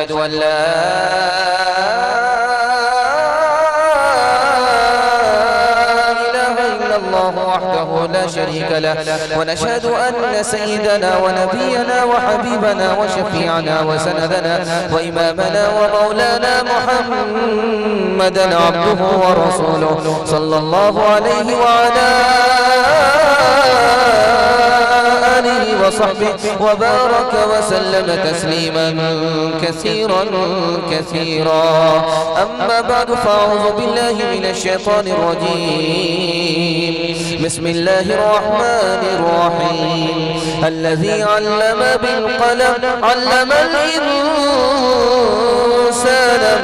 ونشهد أن لا وحده لا شريك له ونشهد أن سيدنا ونبينا وحبيبنا وشفيعنا وسندنا وإمامنا ومولانا محمدا عبده ورسوله صلى الله عليه وعلى آله وصحبه وبارك وسلم تسليما كثيرا كثيرا. أما بعد فأعوذ بالله من الشيطان الرجيم. بسم الله الرحمن الرحيم. الذي علم بالقلم علم الإنسان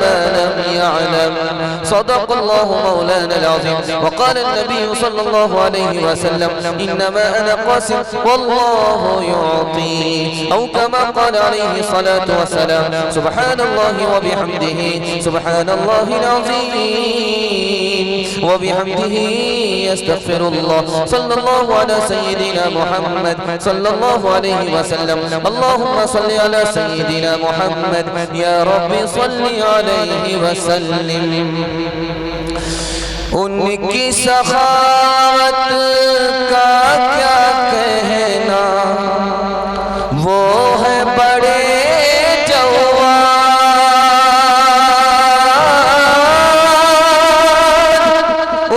ما لم يعلم. صدق الله مولانا العظيم. وقال النبي صلى الله عليه وسلم إنما أنا قاسم والله يعطي، أو كما قال عليه الصلاة والسلام سبحان الله وبحمده سبحان الله العظيم وبحمده يستغفر الله. صلى الله على سيدنا محمد صلى الله عليه وسلم. اللهم صل على سيدنا محمد يا رب صل عليه وسلم. ان کی سخاوت کا کیا کہنا، وہ ہے بڑے جوان.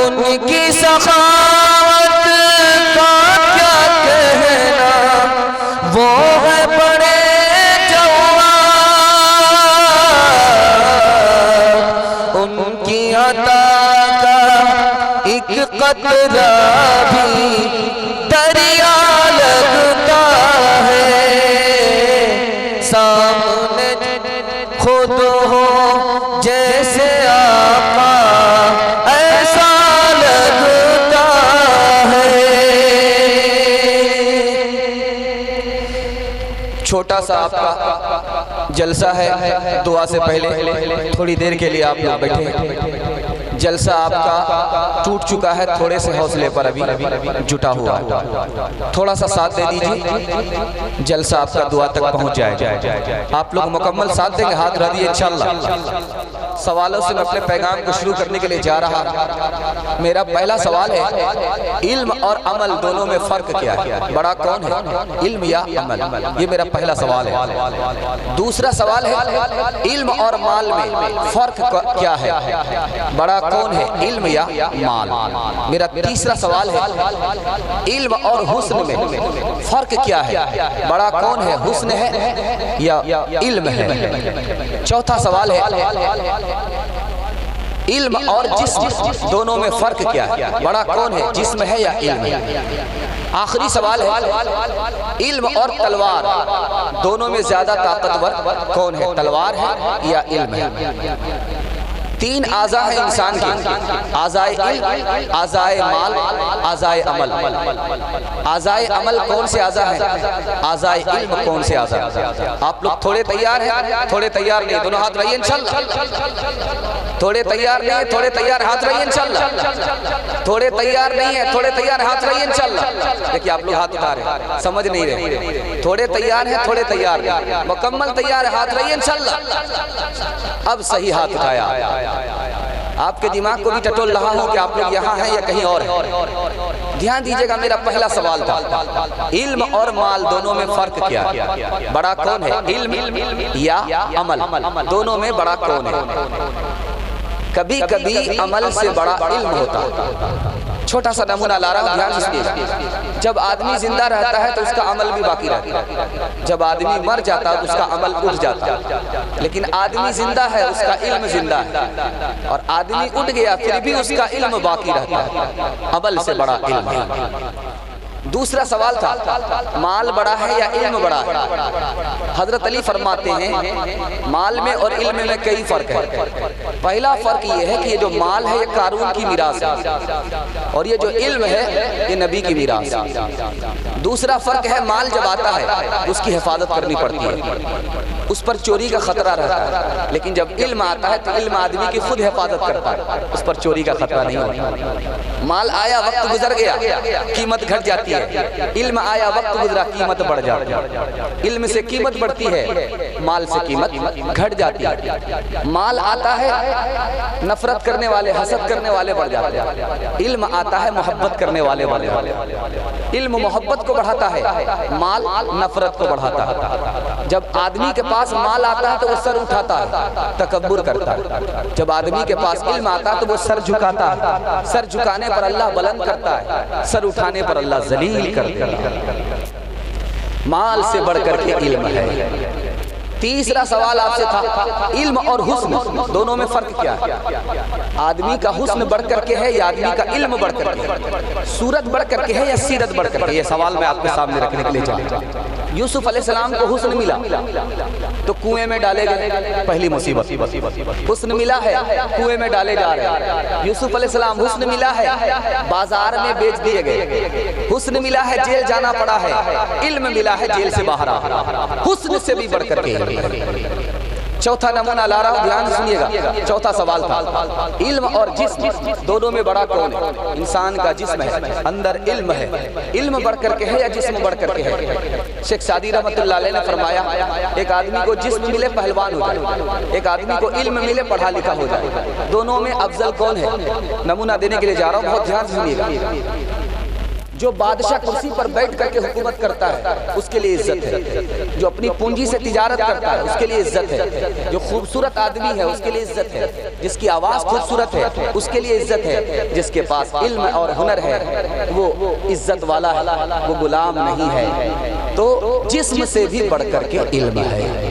ان کی سخاوت کا کیا کہنا، وہ ہے بڑے جوان. ان کی عطا ایک قطرہ بھی دریا لگتا ہے، سامنے خود ہو جیسے آقا ایسا لگتا ہے. چھوٹا سا آپ کا جلسہ ہے، دعا سے پہلے تھوڑی دیر کے لیے آپ لوگ بیٹھے. جلسہ آپ کا ٹوٹ چکا ہے، تھوڑے سے حوصلے پر ابھی جٹا ہوا ہے، تھوڑا سا ساتھ دے دیجئے، جلسہ آپ کا دعا تک پہنچ جائے. آپ لوگ مکمل ساتھ دیں گے، ہاتھ رہ دیئے انشاءاللہ. سوالوں سے میں اپنے پیغام کو شروع کرنے کے لیے جا رہا. میرا پہلا سوال ہے، علم اور عمل دونوں میں فرق کیا ہے؟ بڑا کون ہے، علم یا عمل؟ یہ میرا پہلا سوال ہے. دوسرا سوال ہے، علم اور مال میں فرق کیا ہے؟ بڑا کون ہے، علم یا مال؟ میرا تیسرا سوال ہے، علم اور حسن میں فرق کیا ہے؟ بڑا کون ہے، حسن ہے یا علم ہے؟ چوتھا سوال ہے، علم اور جسم دونوں میں فرق کیا ہے؟ بڑا کون ہے، جسم ہے یا علم ہے؟ آخری سوال ہے، علم اور تلوار دونوں میں زیادہ طاقتور کون ہے، تلوار ہے یا علم ہے؟ تین اعضاء ہیں انسان کی، اعضائے علم، اعضائے مال، اعضائے عمل. اعضائے عمل کون سے اعضاء ہیں؟ اعضائے علم کون سے اعضاء ہیں؟ آپ لوگ تھوڑے تیار ہیں، تھوڑے تیار نہیں؟ دونوں ہاتھ رہیے انشاءاللہ. تھوڑے تیار نہیں ہیں، تھوڑے تیار ہاتھ رہیے انشاءاللہ. تھوڑے تیار نہیں ہیں، تھوڑے تیار ہاتھ رہیے انشاءاللہ. دیکھیں آپ لوگ ہاتھ اٹھا رہے ہیں، سمجھ نہیں رہے. تھوڑے تیار ہیں، تھوڑے تیار نہیں، مکمل تیار ہے، ہاتھ رہیے انشاءاللہ. اب صحیح ہاتھ اٹھایا. آپ کے دماغ کو بھی ٹٹول رہا ہوں کہ آپ لوگ یہاں ہیں یا کہیں اور ہیں. دھیان دیجئے گا، میرا پہلا سوال تھا، علم اور مال دونوں میں فرق کیا ہے؟ بڑا کون ہے، علم یا عمل؟ دونوں میں بڑا کون ہے؟ کبھی کبھی عمل سے بڑا علم ہوتا ہے. چھوٹا سا نمونہ لا رہا ہوں، دھیان دیجئے. جب آدمی زندہ رہتا ہے تو اس کا عمل بھی باقی رہتا ہے. جب آدمی مر جاتا ہے تو اس کا عمل اٹھ جاتا ہے. لیکن آدمی زندہ ہے، اس کا علم زندہ ہے. اور آدمی اٹھ گیا پھر بھی اس کا علم باقی رہتا ہے. عمل سے بڑا علم ہے. دوسرا سوال تھا، مال بڑا ہے یا علم بڑا ہے؟ حضرت علی فرماتے ہیں مال میں اور علم میں کئی فرق ہے. پہلا فرق یہ ہے کہ یہ جو مال ہے یہ قارون کی میراث ہے، اور یہ جو علم ہے یہ نبی کی میراث ہے. دوسرا فرق ہے، مال جب آتا ہے اس کی حفاظت کرنی پڑتی ہے، اس پر چوری کا خطرہ رہتا ہے. لیکن جب علم آتا ہے تو علم آدمی کی خود حفاظت کرتا ہے، اس پر چوری کا خطرہ نہیں ہوتا. مال آیا، وقت گزر گیا، قیمت گھٹ جاتی ہے. علم آیا، وقت گزرا، قیمت بڑھ جاتی ہے. علم سے قیمت بڑھتی ہے، مال سے قیمت گھٹ جاتی ہے۔ مال آتا ہے نفرت کرنے والے حسد کرنے والے بڑھ جاتے ہیں، علم آتا ہے محبت کرنے والے بڑھ جاتے ہیں۔ علم محبت کو بڑھاتا ہے، مال نفرت کو بڑھاتا ہے۔ جب آدمی کے پاس مال آتا ہے تو وہ سر اٹھاتا ہے، تکبر کرتا ہے۔ جب آدمی کے پاس علم آتا ہے تو وہ سر جھکاتا ہے، سر جھکانے پر اللہ بلند کرتا ہے، سر اٹھانے پر اللہ ذلیل کرتا ہے۔ مال سے بڑھ کر کے علم ہے۔ تیسرا سوال آپ سے تھا، علم اور حسن دونوں میں فرق کیا ہے؟ آدمی کا حسن بڑھ کر کے ہے یا آدمی کا علم بڑھ کر کے ہے؟ صورت بڑھ کر کے ہے یا سیرت بڑھ کر کے؟ یہ سوال میں آپ کے سامنے رکھنے کے لیے چاہتا ہوں۔ یوسف علیہ السلام کو حسن ملا تو کنویں میں ڈالے گئے، پہلی مصیبت۔ حسن ملا ہے، کنویں میں ڈالے جا رہے ہیں۔ یوسف علیہ السلام حسن ملا ہے، بازار میں بیچ دیے گئے۔ حسن ملا ہے، جیل جانا پڑا ہے۔ علم ملا ہے، جیل سے باہر آ۔ حسن سے بھی بڑھ کر کے چوتھا نمونہ لا رہا ہوں، دھیان سے سنیے گا۔ چوتھا سوال تھا، علم اور جسم دونوں میں بڑا کون ہے؟ انسان کا جسم ہے، اندر علم ہے۔ علم بڑھ کر کے ہے یا جسم بڑھ کر کے ہے؟ شیخ سعدی رحمۃ اللہ علیہ نے فرمایا، ایک آدمی کو جسم ملے پہلوان ہو جائے، ایک آدمی کو علم ملے پڑھا لکھا ہو جائے۔ دونوں میں افضل کون ہے؟ نمونہ دینے کے لیے جا رہا ہوں، بہت دھیان سے سنیے گا۔ جو بادشاہ کرسی پر بیٹھ کر کے حکومت کرتا ہے اس کے لیے عزت ہے، جو اپنی پونجی سے تجارت کرتا ہے اس کے لیے عزت ہے، جو خوبصورت آدمی ہے اس کے لیے عزت ہے، جس کی آواز خوبصورت ہے اس کے لیے عزت ہے، جس کے پاس علم اور ہنر ہے وہ عزت والا ہے، وہ غلام نہیں ہے۔ تو جسم سے بھی بڑھ کر کے علم ہے۔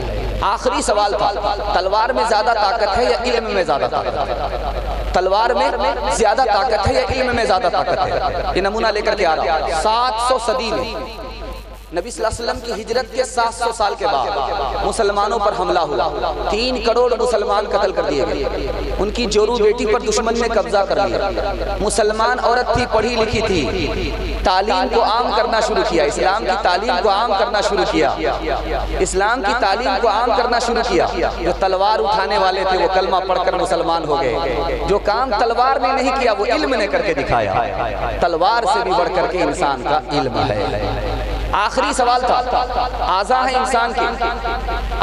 آخری سوال تھا، تلوار میں زیادہ طاقت ہے یا علم میں زیادہ طاقت ہے؟ تلوار میں زیادہ طاقت ہے یا علم میں زیادہ طاقت ہے؟ یہ نمونہ لے کر کے آ رہا ہوں۔ 700 صدی میں نبی صلی اللہ علیہ وسلم کی ہجرت کے 700 سال کے بعد مسلمانوں پر حملہ ہوا، 3 کروڑ مسلمان قتل کر دیے گئے، ان کی جورو بیٹی پر دشمن نے قبضہ کر لیا۔ مسلمان عورت تھی، پڑھی لکھی تھی، تعلیم کو عام کرنا شروع کیا، اسلام کی تعلیم کو عام کرنا شروع کیا، اسلام کی تعلیم کو عام کرنا شروع کیا۔ جو تلوار اٹھانے والے تھے وہ کلمہ پڑھ کر مسلمان ہو گئے، جو کام تلوار نے نہیں کیا وہ علم نے کر کے دکھایا۔ تلوار سے بھی بڑھ کر کے انسان کا علم ہے۔ آخری سوال تھا، اعضاء ہیں انسان کے،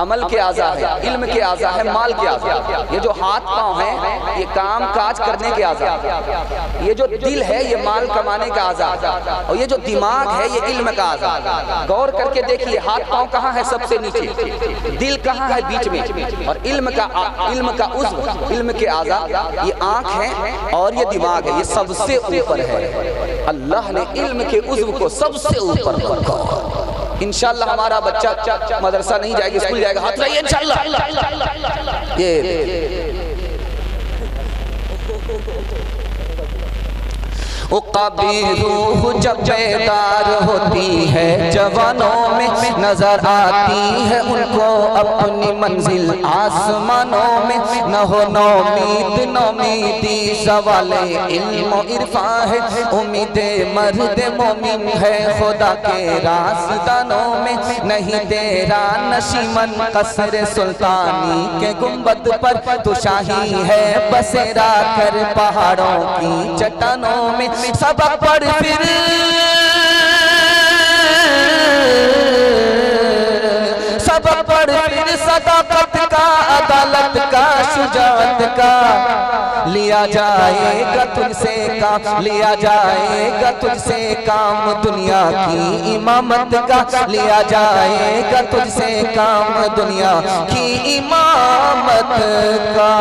عمل کے اعضاء ہیں، علم کے اعضاء ہیں، مال کے اعضاء ہیں۔ یہ جو ہاتھ پاؤں ہیں یہ کام کاج کرنے کے اعضاء ہیں، یہ جو دل ہے یہ مال کمانے کا اعضاء ہے، اور یہ جو دماغ ہے یہ علم کا اعضاء ہے۔ غور کر کے دیکھیے، ہاتھ پاؤں کہاں ہے؟ سب سے نیچے۔ دل کہاں ہے؟ بیچ میں۔ اور علم کا عضو، علم کے اعضاء یہ آنکھ ہے اور یہ دماغ ہے، یہ سب سے اوپر ہے۔ اللہ نے علم کے عضو کو سب سے اوپر رکھا۔ انشاءاللہ ہمارا بچہ مدرسہ نہیں جائے گا، اسکول جائے گا، ہاتھ رہیے انشاءاللہ۔ یہ اقابی روح جب بیدار ہوتی ہے، جوانوں میں نظر آتی ہے ان کو اپنی منزل آسمانوں میں۔ نہ ہو نومید، نومیدی سوال علم و عرفان ہے، امید مرد مومن ہے خدا کے راستانوں میں۔ نہیں تیرا نشیمن قصر سلطانی کے گنبد پر، تو شاہی ہے بسیرا کر پہاڑوں کی چٹانوں میں۔ سبق پڑھ پھر صداقت کا، عدالت کا، شجاعت کا، لیا جائے گا تجھ سے کام، لیا جائے گا تجھ سے کام دنیا کی امامت کا، لیا جائے گا تجھ سے کام دنیا کی امامت کا۔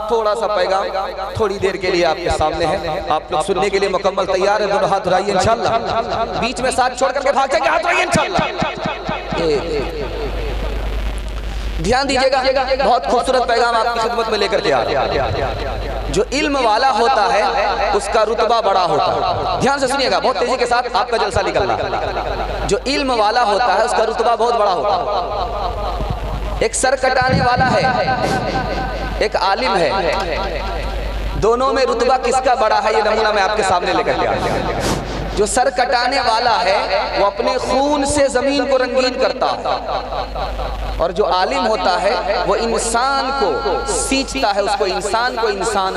تھوڑا سا پیغام تھوڑی دیر کے لیے آپ کے سامنے ہے، آپ لوگ سننے کے لیے مکمل تیار ہیں؟ دونوں ہاتھ اٹھائیے انشاءاللہ، بیچ میں ساتھ چھوڑ کر کے بھاگ جائیں گے، ہاتھ اٹھائیے انشاءاللہ۔ دھیان دیجئے گا، بہت خوبصورت پیغام آپ کی خدمت میں لے کر کے آ رہا ہے۔ جو علم والا ہوتا ہے اس کا رتبہ بڑا ہوتا ہے۔ دھیان سے سنیے گا، بہت تیزی کے ساتھ آپ کا جلسہ نکلنا ہے۔ جو علم والا ہوتا ہے اس کا رتبہ بہت بڑا ہوتا ہے۔ ایک سر کٹانے والا ہے، ایک عالم ہے، دونوں میں رتبہ کس کا بڑا ہے؟ یہ نمونہ میں آپ کے سامنے لے کر کے آیا ہوں۔ جو سر کٹانے والا ہے وہ اپنے خون سے زمین کو رنگین کرتا ہے، اور جو عالم ہوتا ہے وہ انسان کو سینچتا ہے، اس کو انسان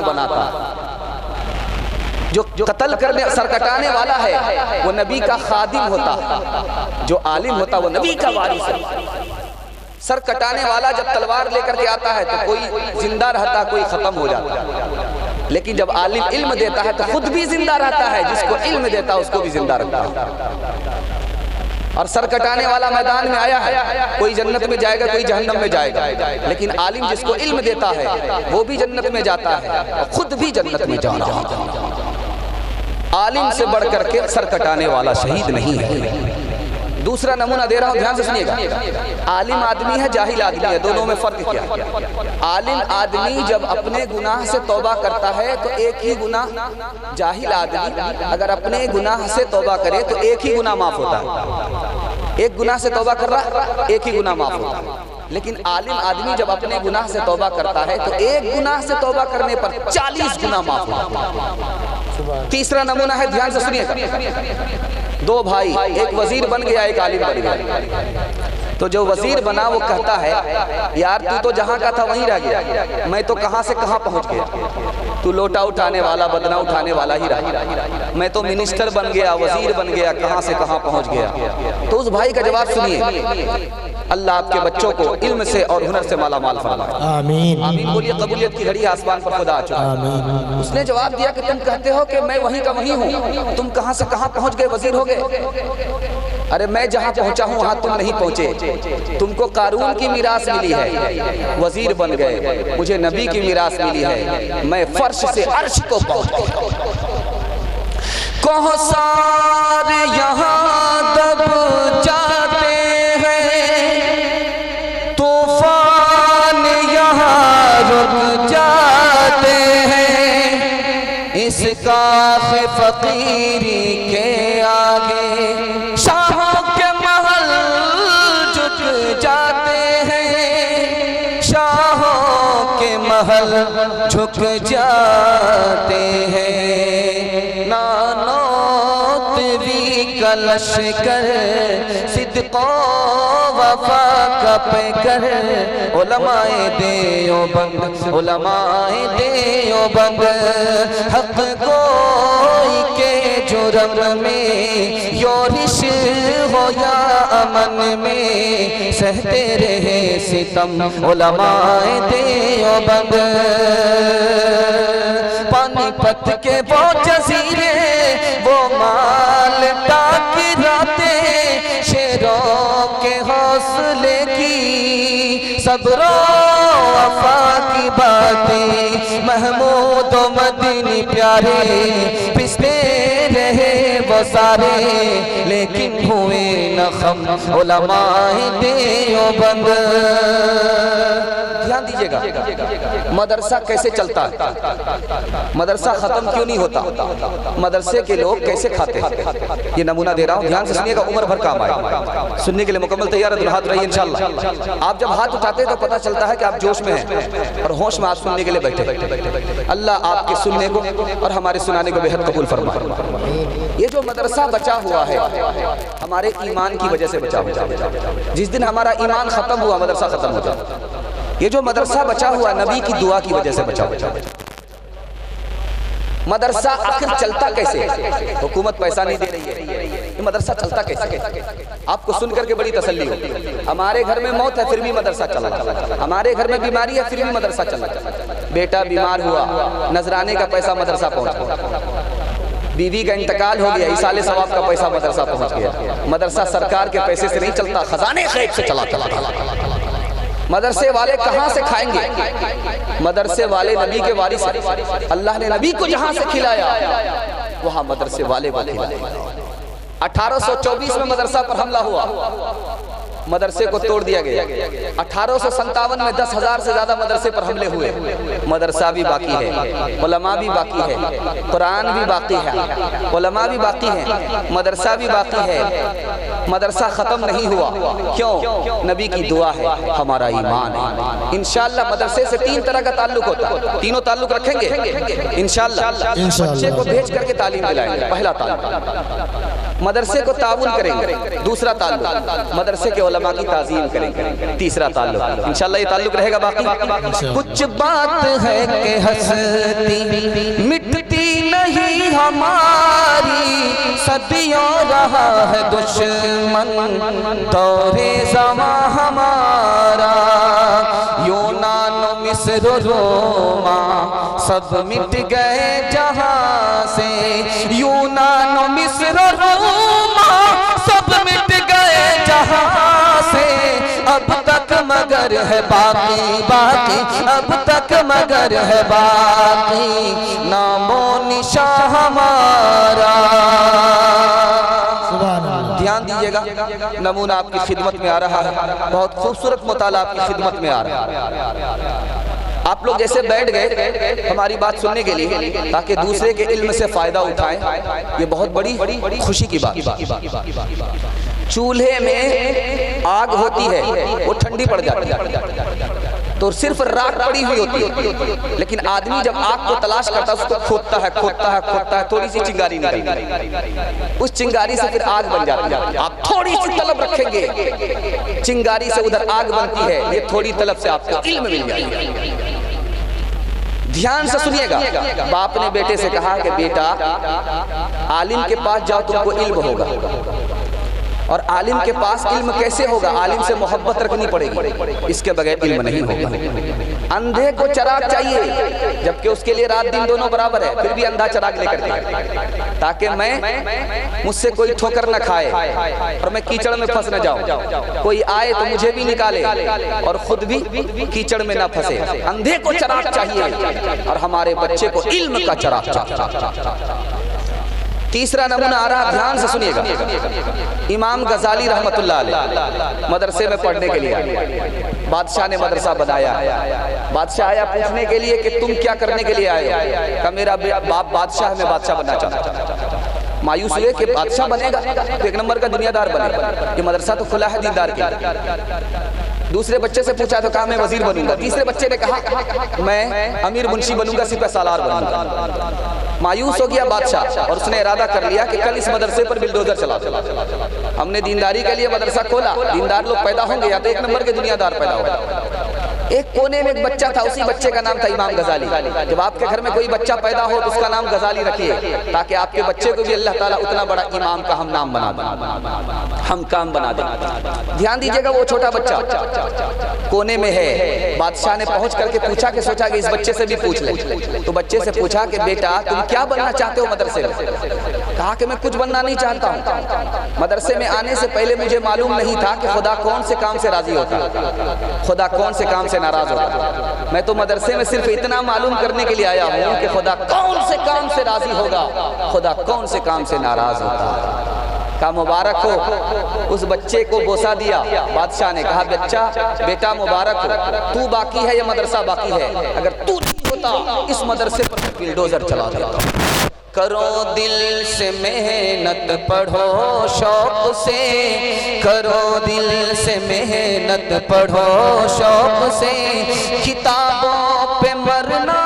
بناتا ہے۔ جو قتل کرنے سر کٹانے والا ہے وہ نبی کا خادم ہوتا، جو عالم ہوتا وہ نبی کا وارث ہے۔ سر کٹانے والا جب تلوار لے کر کے آتا ہے تو کوئی زندہ رہتا، کوئی ختم ہو جاتا، لیکن جب عالم علم دیتا ہے تو خود بھی زندہ رہتا ہے، جس کو علم دیتا ہے اس کو بھی زندہ رکھتا ہے۔ اور سر کٹانے والا میدان میں آیا ہے، کوئی جنت میں جائے گا کوئی جہنم میں جائے گا، لیکن عالم جس کو علم دیتا ہے وہ بھی جنت میں جاتا ہے اور خود بھی جنت میں جا رہا ہے۔ عالم سے بڑھ کر کے سر کٹانے والا شہید نہیں ہے۔ دوسرا نمونہ دے رہا ہوں، دھیان سے سنیے گا۔ عالم آدمی ہے، جاہل آدمی ہے، دونوں میں فرق کیا ہے؟ عالم آدمی جب اپنے گناہ سے توبہ کرتا ہے تو ایک ہی گناہ، جاہل آدمی اگر اپنے گناہ سے توبہ کرے تو ایک ہی گناہ معاف ہوتا ہے۔ ایک گناہ سے توبہ کر رہا، ایک ہی گناہ معاف ہوتا ہے۔ لیکن عالم آدمی جب اپنے گناہ سے توبہ کرتا ہے تو ایک گناہ سے توبہ کرنے پر 40 گناہ معاف ہوتا ہے۔ تیسرا نمونہ ہے، دھیان سے سنیے گا۔ دو بھائی، ایک وزیر بن گیا ایک عالم بن گیا، تو جو وزیر بنا وہ کہتا ہے یار تو جہاں کا تھا وہیں رہ گیا، میں تو کہاں سے کہاں پہنچ گیا، تو لوٹا اٹھانے والا بدنہ اٹھانے والا ہی رہا، میں تو منسٹر بن گیا، وزیر بن گیا، کہاں سے کہاں پہنچ گیا۔ تو اس بھائی کا جواب سنیے، اللہ آپ کے بچوں کو علم سے اور ہنر سے مالا مال فرمائے، آمین آمین بولیے۔ قبولیت کی گھڑی آسمان پر خدا آ چکا۔ اس نے جواب دیا کہ تم کہتے ہو کہ میں وہیں کا وہیں ہوں، تم کہاں سے کہاں پہنچ گئے، وزیر ہو گئے؟ ارے میں جہاں پہنچا ہوں وہاں تم نہیں پہنچے، تم کو قارون کی میراث ملی ہے، وزیر بن گئے، مجھے نبی کی میراث ملی ہے، میں فرش سے عرش کو پہنچ گیا۔ کوثر یہاں دب جاتے ہیں، طوفان یہاں رک جاتے ہیں، اس کاخ فقیری کے آگے شاہوں کے محل جھک جاتے ہیں، شاہوں کے محل جھک جاتے ہیں، نانو تیری کا لشکر صدق و وفا کا پیکر، علماء دیوبند علماء دیوبند، حق گوئی کے جرم میں یورش ہو یا امن میں، سہتے رہے ستم علماء دیوبند۔ پانی پت کے وہ جزیرے، وہ مالٹا کی راتیں، شیروں کے حوصلے کی صبر و وفا کی باتیں، محمود و مدنی پیارے پستے رہے وہ سارے، لیکن ہوئے نہ خم علماء دیوبند۔ دھیان دیجئے گا، مدرسہ کیسے چلتا ہے، مدرسہ ختم کیوں نہیں ہوتا، مدرسے کے لوگ کیسے کھاتے ہیں، یہ نمونہ دے رہا ہوں، دھیان سے سنیے گا، عمر بھر کام آئے۔ سننے کے لیے مکمل تیار ہے، ہاتھ رہیے انشاءاللہ۔ آپ جب ہاتھ اٹھاتے تو پتہ چلتا ہے کہ آپ جوش میں ہیں اور ہوش میں آپ سننے کے لیے بیٹھے۔ اللہ آپ کے سننے کو اور ہمارے سنانے کو بہت قبول فرمائے۔ یہ جو مدرسہ بچا ہوا ہے ہمارے ایمان کی وجہ سے بچا ہوا ہے، جس دن ہمارا ایمان ختم ہوا مدرسہ ختم ہو جاتا۔ یہ جو مدرسہ بچا ہوا نبی کی دعا کی وجہ سے بچا ہوا۔ مدرسہ آخر چلتا کیسے، حکومت پیسہ نہیں دے رہی ہے، یہ مدرسہ چلتا کیسے؟ آپ کو سن کر کے بڑی تسلی ہو، ہمارے گھر میں موت ہے پھر بھی مدرسہ چل رہا ہے، ہمارے گھر میں بیماری ہے پھر بھی مدرسہ چل رہا ہے، بیٹا بیمار ہوا نذرانے کا پیسہ مدرسہ پہنچ گیا، بیوی کا انتقال ہو گیا ایصال ثواب کا پیسہ مدرسہ پہنچ گیا۔ مدرسہ سرکار کے پیسے سے نہیں چلتا، خزانے غیب سے چلا۔ مدرسے والے کہاں سے کھائیں گے؟ مدرسے والے نبی کے وارث ہیں، اللہ نے نبی کو جہاں سے کھلایا وہاں مدرسے والے کو کھلایا۔ 1824 میں مدرسہ پر حملہ ہوا، مدرسے کو توڑ دیا گیا۔ 1857 میں 10,000 سے زیادہ مدرسے پر حملے ہوئے، مدرسہ بھی باقی ہے، علماء بھی باقی ہے، قرآن بھی باقی ہے، علماء بھی باقی ہیں، مدرسہ بھی باقی ہے، مدرسہ ختم نہیں ہوا۔ کیوں؟ نبی کی دعا ہے، ہمارا ایمان ہے۔ انشاءاللہ مدرسے سے 3 طرح کا تعلق ہوتا ہے، تینوں تعلق رکھیں گے انشاءاللہ۔ بچے کو بھیج کر کے تعلیم دلائیں گے، پہلا تعلق مدرسے کو تعاون کریں گے، دوسرا تعلق مدرسے کے علماء کی تعظیم کریں گے، تیسرا تعلق انشاءاللہ یہ تعلق رہے گا باقی۔ کچھ بات ہے کہ ہستی مٹتی نہیں ہماری، صدیوں رہا ہے دشمن دور زماں ہمارا، یونان و مصر و روما سب مٹ گئے جہاں سے، یونان و مصر و روما سب مٹ گئے جہاں سے، اب تک مگر ہے باقی باقی، اب تک مگر ہے باقی نام و نشاں ہمارا۔ دھیان دیجئے گا، نمونہ آپ کی خدمت میں آ رہا ہے، بہت خوبصورت مطالعہ آپ کی خدمت میں آ رہا ہے۔ آپ لوگ جیسے بیٹھ گئے ہماری بات سننے کے لیے تاکہ دوسرے کے علم سے فائدہ اٹھائیں، یہ بہت بڑی خوشی کی بات۔ چولہے میں آگ ہوتی ہے، وہ ٹھنڈی پڑ جاتی ہے تو صرف راکھ پڑی ہوئی ہوتی ہے، لیکن آدمی جب آگ کو تلاش کرتا ہے اس کو کھودتا ہے کھودتا ہے کھودتا ہے، تھوڑی سی چنگاری نکلتی ہے، اس چنگاری سے پھر آگ بن جاتی ہے۔ آپ تھوڑی سی طلب رکھیں گے، چنگاری سے ادھر آگ بنتی ہے، یہ تھوڑی طلب سے آپ کو علم مل جائے گا۔ دھیان سے سنیے گا، باپ نے بیٹے سے کہا کہ بیٹا عالم کے پاس جاؤ تم کو علم ہوگا، اور عالم کے پاس علم کیسے ہوگا؟ عالم سے محبت رکھنی پڑے گی، اس کے بغیر علم نہیں ہوگا۔ اندھے کو چراغ چاہیے، جبکہ اس کے لیے رات دن دونوں برابر ہے، پھر بھی اندھا چراغ لے کر دیا تاکہ مجھ سے کوئی ٹھوکر نہ کھائے اور میں کیچڑ میں پھنس نہ جاؤں، کوئی آئے تو مجھے بھی نکالے اور خود بھی کیچڑ میں نہ پھنسے۔ اندھے کو چراغ چاہیے اور ہمارے بچے کو علم کا چراغ چاہیے۔ تیسرا نمونہ آ رہا، دھیان سے سنیے گا، امام غزالی رحمت اللہ علیہ مدرسے میں پڑھنے کے لیے آئے، بادشاہ نے مدرسہ بنایا، بادشاہ آیا پوچھنے کے لیے کہ تم کیا کرنے کے لیے آئے ہو؟ کہا میرا باپ بادشاہ ہے، میں بادشاہ بننا چاہتا ہوں۔ مایوس ہوئے کہ بادشاہ بنے گا تو ایک نمبر کا دنیا دار بنے گا، یہ مدرسہ تو کھلا ہے دیندار کے لیے۔ دوسرے بچے سے پوچھا تو کہا میں وزیر بنوں گا، تیسرے بچے نے کہا میں امیر منشی بنوں گا، سپہ سالار بنوں گا۔ مایوس ہو گیا بادشاہ اور اس نے ارادہ کر لیا کہ کل اس مدرسے پر بلڈوزر چلا دو۔ ہم نے دینداری کے لیے مدرسہ کھولا، دیندار لوگ پیدا ہوں گے یا تو ایک نمبر کے دنیا دار پیدا ہوگا۔ ایک کونے میں ایک بچہ تھا، اسی بچے کا نام تھا امام غزالی۔ جب آپ کے گھر میں کوئی بچہ پیدا ہو تو اس کا نام غزالی رکھیے تاکہ آپ کے بچے کو بھی اللہ تعالیٰ اتنا بڑا امام کا ہم نام بنا دیں، ہم کام بنا دیں۔ دھیان دیجئے گا، وہ چھوٹا بچہ کونے میں ہے، بادشاہ نے پہنچ کر کے پوچھا کہ سوچا کہ اس بچے سے بھی پوچھ لیں، تو بچے سے پوچھا کہ بیٹا تم کیا بننا چاہتے ہو مدرسے میں؟ کہا کہ میں کچھ بننا نہیں چاہتا ہوں، مدرسے میں آنے سے پہلے مجھے معلوم نہیں تھا کہ خدا کون سے کام سے راضی ہوتا ہے، خدا کون سے کام سے ناراض ہوتا ہے۔ میں تو مدرسے میں صرف اتنا معلوم کرنے کے لیے آیا ہوں کہ خدا کون سے کام سے راضی ہوگا، خدا کون سے کام سے ناراض ہوتا ہے۔ کہا مبارک ہو، اس بچے کو بوسہ دیا، بادشاہ نے کہا بچہ بیٹا مبارک ہو، تو باقی ہے یہ مدرسہ باقی ہے، اگر تو نہیں ہوتا اس مدرسے پر بلڈوزر چلا دیتا۔ کرو دل سے محنت پڑھو شوق سے، کرو دل سے محنت پڑھو شوق سے، کتابوں پہ مرنا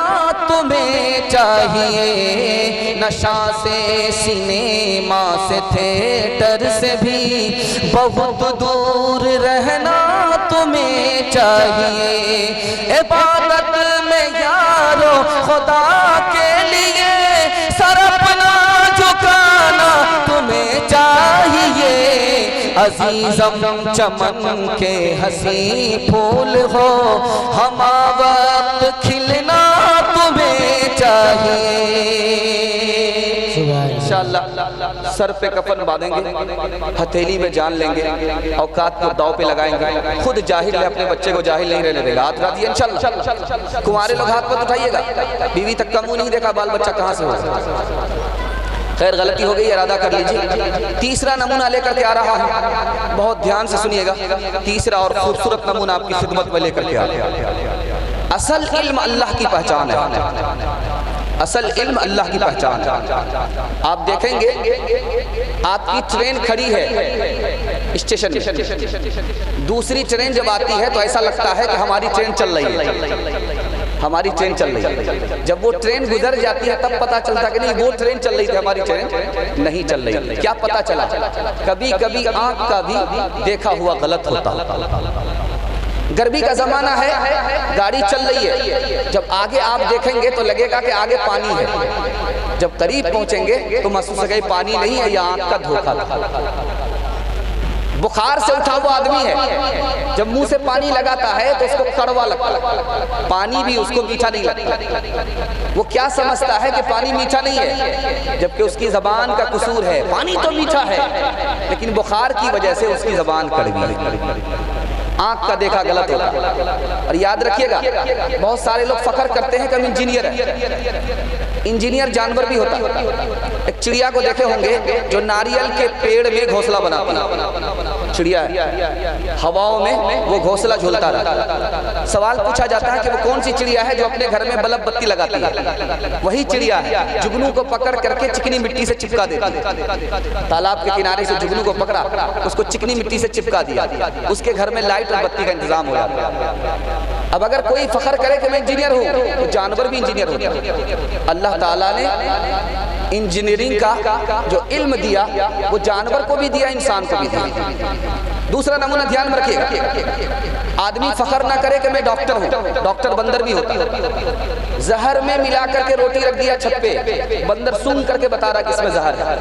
تمہیں چاہیے، نشا سے سینما سے تھیٹر سے بھی بہت دور رہنا تمہیں چاہیے، عبادت میں یارو خدا کے لیے سر اپنا جھکانا تمہیں چاہیے، عزیزم چمن کے حسین پھول ہو، ہما وقت کھلنا تمہیں چاہیے۔ انشاءاللہ سر پہ کفن باندھیں گے، ہتھیلی میں جان لیں گے، اوقات کو داؤ پہ لگائیں گے، خود جاہل ہے اپنے بچے کو جاہل نہیں رہنے دے گا۔ ہاتھ اٹھائیے انشاءاللہ، کنوارے لوگ ہاتھ مت اٹھائیے گا، بیوی تک کا منہ نہیں دیکھا، بال بچہ کہاں سے ہو؟ خیر غلطی ہو گئی، ارادہ کر لیجیے۔ تیسرا نمونہ لے کر کے آ رہا ہوں، بہت دھیان سے سنیے گا، تیسرا اور خوبصورت نمونہ آپ کی خدمت میں لے کر کے آ رہا ہوں۔ اصل علم اللہ کی پہچان ہے، اصل علم اللہ کی پہچان ہے۔ آپ دیکھیں گے آپ کی ٹرین کھڑی ہے اسٹیشن میں، دوسری ٹرین جب آتی ہے تو ایسا لگتا ہے کہ ہماری ٹرین چل رہی ہے، ہماری ٹرین چل رہی ہے. جب وہ ٹرین گزر جاتی ہے تب پتا چلتا کہ نہیں وہ ٹرین چل رہی تھی, ہماری ٹرین نہیں چل رہی. کیا پتا چلا؟ کبھی کبھی آنکھ کا بھی دیکھا ہوا غلط ہوتا. گرمی کا زمانہ ہے, گاڑی چل رہی ہے, جب آگے آپ دیکھیں گے تو لگے گا کہ آگے پانی ہے, جب قریب پہنچیں گے تو محسوس ہوگا کہ پانی نہیں ہے, یہ آنکھ کا دھوکہ تھا. بخار سے اٹھا ہوا آدمی ہے, جب منہ سے پانی لگاتا ہے تو اس کو کڑوا لگتا ہے, پانی بھی اس کو میٹھا نہیں لگتا. وہ کیا سمجھتا ہے کہ پانی میٹھا نہیں ہے, جبکہ اس کی زبان کا قصور ہے. پانی تو میٹھا ہے لیکن بخار کی وجہ سے اس کی زبان کڑوی ہے. آنکھ کا دیکھا غلط ہوتا. اور یاد رکھیے گا, بہت سارے لوگ فخر کرتے ہیں کہ ہم انجینئر ہیں. انجینئر جانور بھی ہوتا ہے. ایک چڑیا کو دیکھے ہوں گے جو ناریل کے پیڑ میں گھونسلہ بناتی ہے. چڑیا ہے, ہواؤں میں وہ گھونسلہ جھولتا رہتا. سوال پوچھا جاتا ہے کہ وہ کون سی چڑیا ہے جو اپنے گھر میں بلب بتی لگاتی ہے؟ وہی چڑیا ہے جگنو کو پکڑ کر کے چکنی مٹی سے چپکا دیتی ہے. تالاب کے کنارے سے جگنو کو پکڑا, اس کو چکنی مٹی سے چپکا دیا, اس کے گھر میں لائٹ اور بتی کا انتظام ہو جاتا ہے. اب اگر کوئی فخر کرے کہ میں انجینئر ہوں تو جانور بھی انجینئر ہوتا ہے. اللہ تعالیٰ نے انجینئرنگ کا جو علم دیا وہ جانور کو بھی دیا, انسان کو بھی دیا. دوسرا نمونہ دھیان میں رکھیے گا, آدمی فخر نہ کرے کہ میں ڈاکٹر ہوں, ڈاکٹر بندر بھی ہوتا ہے. زہر میں ملا کر کے روٹی رکھ دیا چھت پہ, بندر سونگ کر کے بتا رہا کہ اس میں زہر ہے.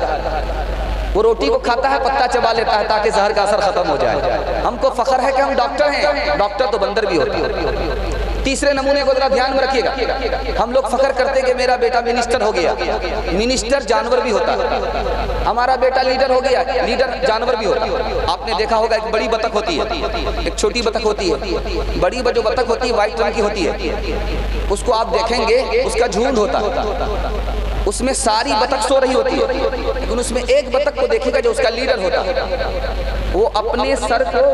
وہ روٹی کو کھاتا ہے, پتا چبا لیتا ہے تاکہ زہر کا اثر ختم ہو جائے. ہم کو فخر ہے کہ ہم ڈاکٹر ہیں, ڈاکٹر تو بندر بھی ہوتے ہیں. تیسرے نمونے کو ذرا دھیان میں رکھیے گا, ہم لوگ فخر کرتے کہ میرا بیٹا منسٹر ہو گیا. منسٹر جانور بھی ہوتا ہے. ہمارا بیٹا لیڈر ہو گیا, لیڈر جانور بھی ہوتا ہے. آپ نے دیکھا ہوگا ایک بڑی بطخ ہوتی ہے, ایک چھوٹی بطخ ہوتی ہے. بڑی جو بطخ ہوتی ہے وائٹ رنگ کی ہوتی ہے, اس کو آپ دیکھیں گے اس کا جھنڈ ہوتا ہے, اس میں ساری بطخ سو رہی ہوتی ہے, لیکن اس میں ایک بطخ کو دیکھے گا جو اس کا لیڈر ہوتا ہے, وہ اپنے سر کو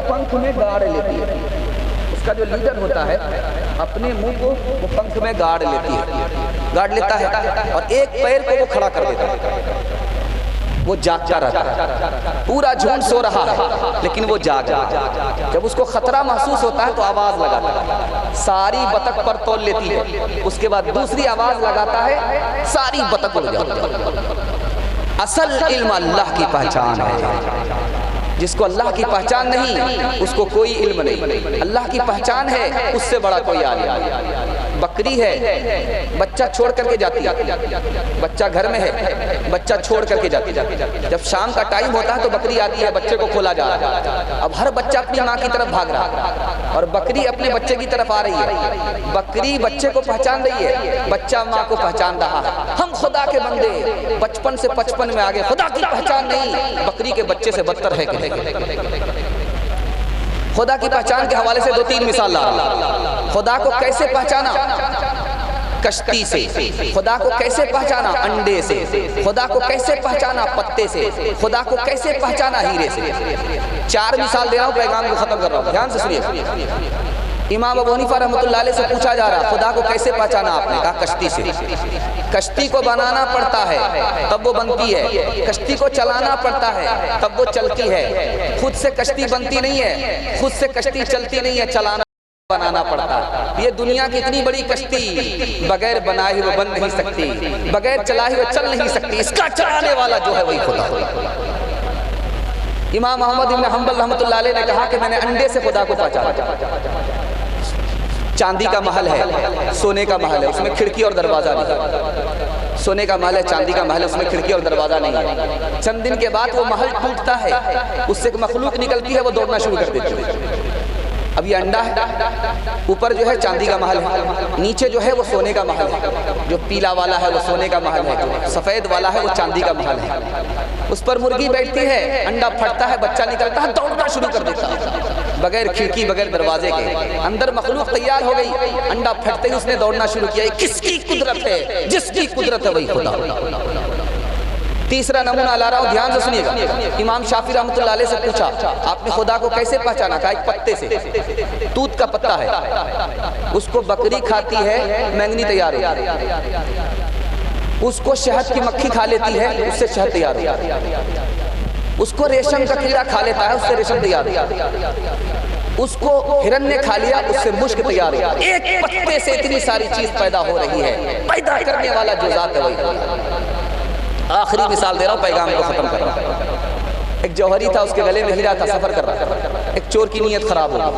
پنکھ میں گاڑ لیتی ہے. اس کا جو لیڈر ہوتا ہے اپنے منہ کو وہ پنکھ میں گاڑ لیتا ہے اور ایک پیر کو وہ کھڑا کر دیتا ہے. وہ جاگتا رہتا ہے, پورا جھنڈ سو رہا ہے لیکن وہ جاگ رہا ہے. جب اس کو خطرہ محسوس ہوتا ہے تو آواز لگاتا ہے, ساری بطخ پر تول لیتی ہے. اس کے بعد دوسری آواز لگاتا ہے, ساری بطخ اڑ جاتی ہے. اصل علم اللہ کی پہچان ہے. جس کو اللہ کی پہچان نہیں اس کو کوئی علم نہیں. اللہ کی پہچان ہے, اس سے بڑا کوئی عالم. بکری ہے, بچہ چھوڑ کر کے جاتی ہے, بچہ گھر میں ہے, بچہ چھوڑ کر کے جاتی ہے. جب شام کا ٹائم ہوتا ہے تو بکری آتی ہے, بچے کو کھولا جا رہا ہے. اب ہر بچہ اپنی ماں کی طرف بھاگ رہا ہے اور بکری اپنے بچے کی طرف آ رہی ہے. بکری بچے کو پہچان رہی ہے, بچہ ماں کو پہچان رہا ہے. ہم خدا کے بندے 55 سے 55 میں آگے, خدا کی پہچان نہیں, بکری کے بچے سے بدتر ہے کہ خدا کی پہچان کے حوالے سے 2-3 مثال لا رہا ہوں. خدا کو کیسے پہچانا؟ کشتی سے. خدا کو کیسے پہچانا؟ انڈے سے. خدا کو کیسے پہچانا؟ پتے سے. خدا کو کیسے پہچانا؟ ہیرے سے. 4 مثال دے رہا ہوں, پیغام کو ختم کر رہا ہوں, دھیان سے سنیے. امام ابو حنیفہ رحمۃ اللہ علیہ سے پوچھا جا رہا خدا کو کیسے پہچانا؟ آپ نے کہا کشتی سے. کشتی کو بنانا پڑتا ہے تب وہ بنتی ہے, کشتی کو چلانا پڑتا ہے تب وہ چلتی ہے. خود سے کشتی بنتی نہیں ہے, خود سے کشتی چلتی نہیں ہے, چلانا بنانا پڑتا ہے. یہ دنیا کی اتنی بڑی کشتی بغیر بنائے ہوئے بن نہیں سکتی, بغیر چلائے ہوئے چل نہیں سکتی. اس کا چلانے والا جو ہے وہی خدا. امام احمد بن حنبل رحمۃ اللہ علیہ نے کہا کہ میں نے انڈے سے خدا کو پہچانا. چاندی کا محل ہے, سونے کا محل ہے, اس میں کھڑکی اور دروازہ نہیں. سونے کا محل ہے, چاندی کا محل ہے, اس میں کھڑکی اور دروازہ نہیں ہے. چند دن کے بعد وہ محل ٹوٹتا ہے, اس سے ایک مخلوق نکلتی ہے, وہ دوڑنا شروع کر دیتی ہے. اب یہ انڈا ہے, اوپر جو ہے چاندی کا محل ہے, نیچے جو ہے وہ سونے کا محل ہے. جو پیلا والا ہے وہ سونے کا محل ہے, جو سفید والا ہے وہ چاندی کا محل ہے. اس پر مرغی بیٹھتی ہے, انڈا پھٹتا ہے, بچہ نکلتا ہے, دوڑنا شروع کر دیتا ہے بغیر کھڑکی بغیر دروازے کے. اندر مخلوق تیار ہو گئی, انڈا پھٹتے ہی اس نے دوڑنا شروع کیا. یہ کس کی قدرت ہے؟ جس کی قدرت ہے وہی خدا. تیسرا نمونہ لا رہا ہوں, دھیان سے سنیے گا. امام شافعی رحمۃ اللہ علیہ سے پوچھا آپ نے خدا کو کیسے پہچانا؟ کہا ایک پتے سے, توت کا پتا ہے, اس کو بکری کھاتی ہے, مینگنی تیار ہوتی ہے. اس کو شہد کی مکھی کھا لیتی ہے, اس سے شہد تیار ہوتی ہے. اس کو ریشم کا کیڑا کھا لیتا ہے, اس سے ریشم تیار ہوتی ہے. اس کو ہرن نے کھا لیا، اس سے مشک تیار ہوا، ایک پتے سے اتنی ساری چیز پیدا ہو رہی ہے، پیدا کرنے والا جو ذات ہے وہی۔ آخری مثال دے رہا ہوں، پیغام کو ختم کر رہا ہوں۔ ایک جوہری تھا، اس کے گلے میں ہیرا تھا، سفر کر رہا تھا۔ ایک چور کی نیت خراب ہو گئی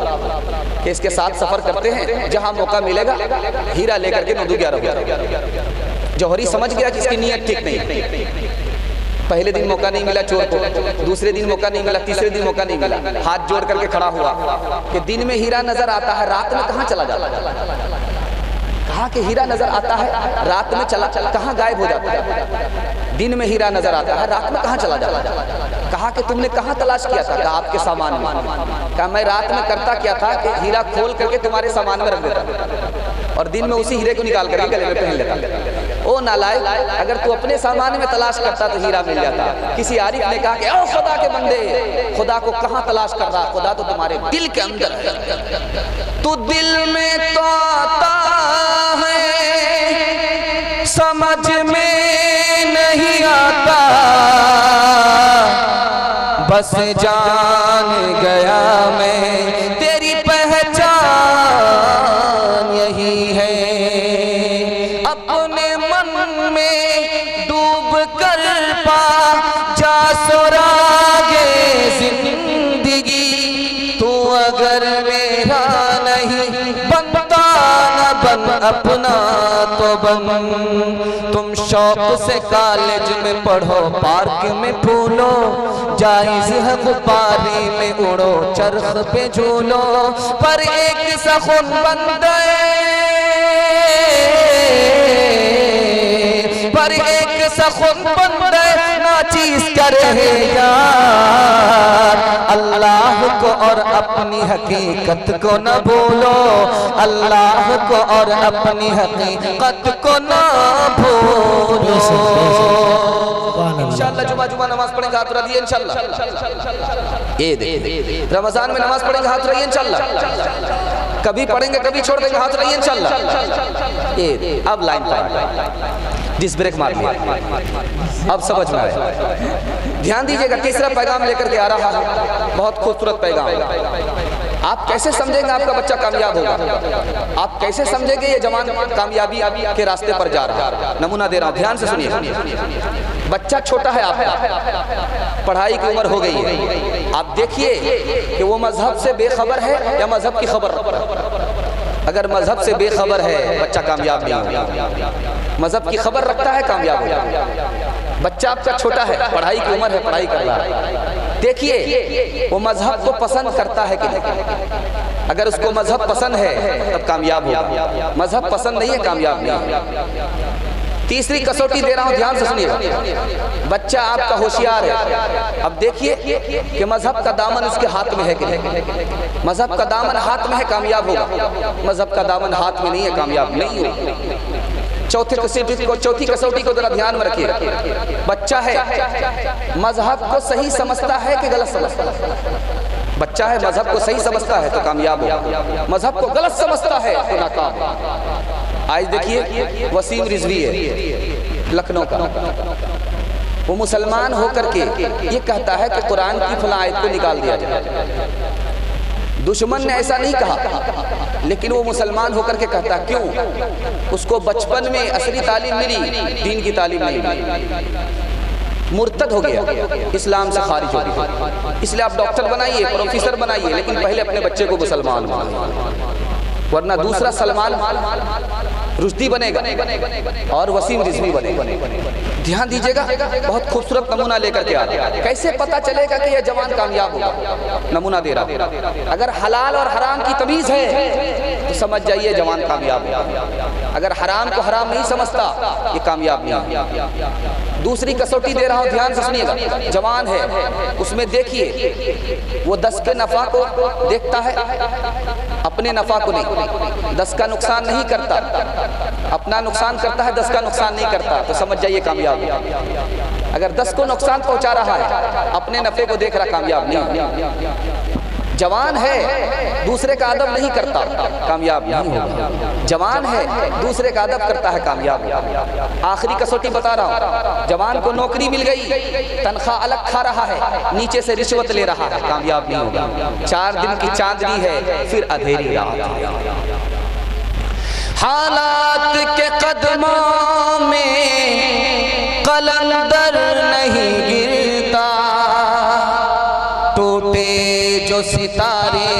کہ اس کے ساتھ سفر کرتے ہیں، جہاں موقع ملے گا ہیرا لے کر کے 9-11 ہو جائے۔ جوہری سمجھ گیا کہ اس کی نیت ٹھیک نہیں۔ پہلے دن موقع نہیں ملا چور کو، دوسرے دن موقع نہیں ملا، تیسرے دن موقع نہیں ملا، ہاتھ جوڑ کر کے کھڑا ہوا کہ دن میں ہیرا نظر آتا ہے، رات میں کہاں چلا جاتا ہے؟ کہا کہ ہیرا نظر آتا ہے، رات میں کہاں غائب ہو جاتا ہے؟ دن میں ہیرا نظر آتا ہے، رات میں کہاں چلا جاتا ہے؟ کہا کہ تم نے کہاں تلاش کیا تھا؟ کہا آپ کے سامان میں۔ کہا میں رات میں کرتا کیا تھا کہ ہیرا کھول کر کے تمہارے سامان میں رکھ دیتا اور دن میں اسی ہیرے کو نکال کر کے گلے میں پہن لیتا۔ او نالائق، اگر تو اپنے سامان میں تلاش کرتا تو ہیرا مل جاتا۔ کسی عارف نے کہا کہ او خدا کے بندے، خدا کو کہاں تلاش کر رہا؟ خدا تو تمہارے دل کے اندر ہے، تو دل میں تو آتا ہے، سمجھ میں نہیں آتا، بس جان گیا میں تیری پہچان یہی ہے۔ اپنے من میں ڈوب کر پا جا سراغ زندگی، تو اگر میرا نہیں بنتا نہ بن، اپنا تو بن۔ تم شوق سے کالج میں پڑھو، پارک میں پھولو، جائز ہے غباری میں اڑو، چرخ پہ جھولو، پر ایک سخن بندے، پر ایک سخن بندے ناچیز کرے یار۔ اللہ کو اور اپنی حقیقت کو نہ بھولو، اللہ کو اور اپنی حقیقت کو نہ بھولو۔ انشاءاللہ جمعہ نماز پڑھیں گے، ہاتھ رکھیے انشاءاللہ۔ یہ دیکھ رمضان میں نماز پڑھیں گے، ہاتھ رکھیے انشاءاللہ۔ کبھی پڑھیں گے کبھی چھوڑ دیں گے، ہاتھ رکھیے انشاءاللہ۔ یہ اب لائن پائیں، جس بریک مار لیا، اب سمجھ میں آئے۔ دھیان دیجئے گا، تیسرا پیغام لے کر کے آ رہا ہے، بہت خوبصورت پیغام۔ آپ کیسے سمجھیں گے آپ کا بچہ کامیاب ہوگا؟ آپ کیسے سمجھیں گے یہ جوان کامیابی کے راستے پر جا رہا ہے؟ نمونہ دے رہا ہوں، دھیان سے سنیے۔ بچہ چھوٹا ہے، آپ کا پڑھائی کی عمر ہو گئی ہے، آپ دیکھیے کہ وہ مذہب سے بے خبر ہے یا مذہب کی خبر رکھتا ہے۔ اگر مذہب سے بے خبر ہے بچہ کامیاب نہیں ہوگا، مذہب کی خبر رکھتا ہے کامیاب ہوگا۔ بچہ آپ کا چھوٹا ہے، پڑھائی کی عمر ہے، پڑھائی کر رہا ہے، دیکھیے وہ مذہب کو پسند کرتا ہے کہ نہیں۔ اگر اس کو مذہب پسند ہے تب کامیاب ہوگا، مذہب پسند نہیں ہے کامیاب نہیں۔ تیسری کسوٹی دے رہا ہوں، دھیان سے سنیے۔ بچہ آپ کا ہوشیار ہے، اب دیکھیے کہ مذہب کا دامن اس کے ہاتھ میں ہے کہ نہیں۔ مذہب کا دامن ہاتھ میں ہے کامیاب ہوگا، مذہب کا دامن ہاتھ میں نہیں ہے کامیاب نہیں ہوگا۔ چوتھی کسوٹی کو ذرا دھیان میں رکھیے۔ بچہ ہے، مذہب کو صحیح سمجھتا ہے کہ غلط سمجھتا ہے؟ بچہ ہے، مذہب کو صحیح سمجھتا ہے تو کامیاب ہوگا، مذہب کو غلط سمجھتا ہے تو ناکام ہوگا۔ آج دیکھیے وسیم رضوی ہے لکھنؤ کا، وہ مسلمان ہو کر کے یہ کہتا ہے کہ قرآن کی فلاں آیت کو نکال دیا جائے۔ دشمن نے ایسا نہیں کہا، لیکن وہ مسلمان ہو کر کے کہتا ہے، کیوں؟ اس کو بچپن میں اصلی تعلیم ملی، دین کی تعلیم نہیں ملی، مرتد ہو گیا، اسلام سے خارج ہو گیا۔ اس لیے آپ ڈاکٹر بنائیے، پروفیسر بنائیے، لیکن پہلے اپنے بچے کو مسلمان بنائیے، ورنہ دوسرا سلمان رشدی بنے گا اور وسیم رضوی بنے گا۔ دھیان دیجئے گا، بہت خوبصورت نمونہ لے کر کے آ رہا ہے۔ کیسے پتا چلے گا کہ یہ جوان کامیاب ہوگا؟ نمونہ دے رہا ہے۔ اگر حلال اور حرام کی تمیز ہے تو سمجھ جائیے جوان کامیاب ہوگا، اگر حرام کو حرام نہیں سمجھتا یہ کامیاب نہیں ہے۔ دوسری کسوٹی دے رہا ہوں، دھیان سے سنیے گا۔ جوان ہے، اس میں دیکھیے وہ 10 کے نفع کو دیکھتا ہے، اپنے نفع کو نہیں، 10 کا نقصان نہیں کرتا، اپنا نقصان کرتا ہے، 10 کا نقصان نہیں کرتا، تو سمجھ جائیے کامیاب ہے۔ اگر 10 کو نقصان پہنچا رہا ہے، اپنے نفع کو دیکھ رہا، کامیاب نہیں۔ جوان ہے دوسرے کا ادب نہیں کرتا کامیاب نہیں ہوگا، جوان ہے دوسرے کا ادب کرتا ہے کامیاب ہوگا۔ آخری کسوٹی بتا رہا ہوں، جوان کو نوکری مل گئی، تنخواہ الگ کھا رہا ہے، نیچے سے رشوت لے رہا ہے، کامیاب نہیں ہوگا۔ 4 دن کی چاندنی ہے پھر اندھیری رات ہے۔ حالات کے قدموں میں قلندر نہیں گرتا، ٹوٹے جو ستارے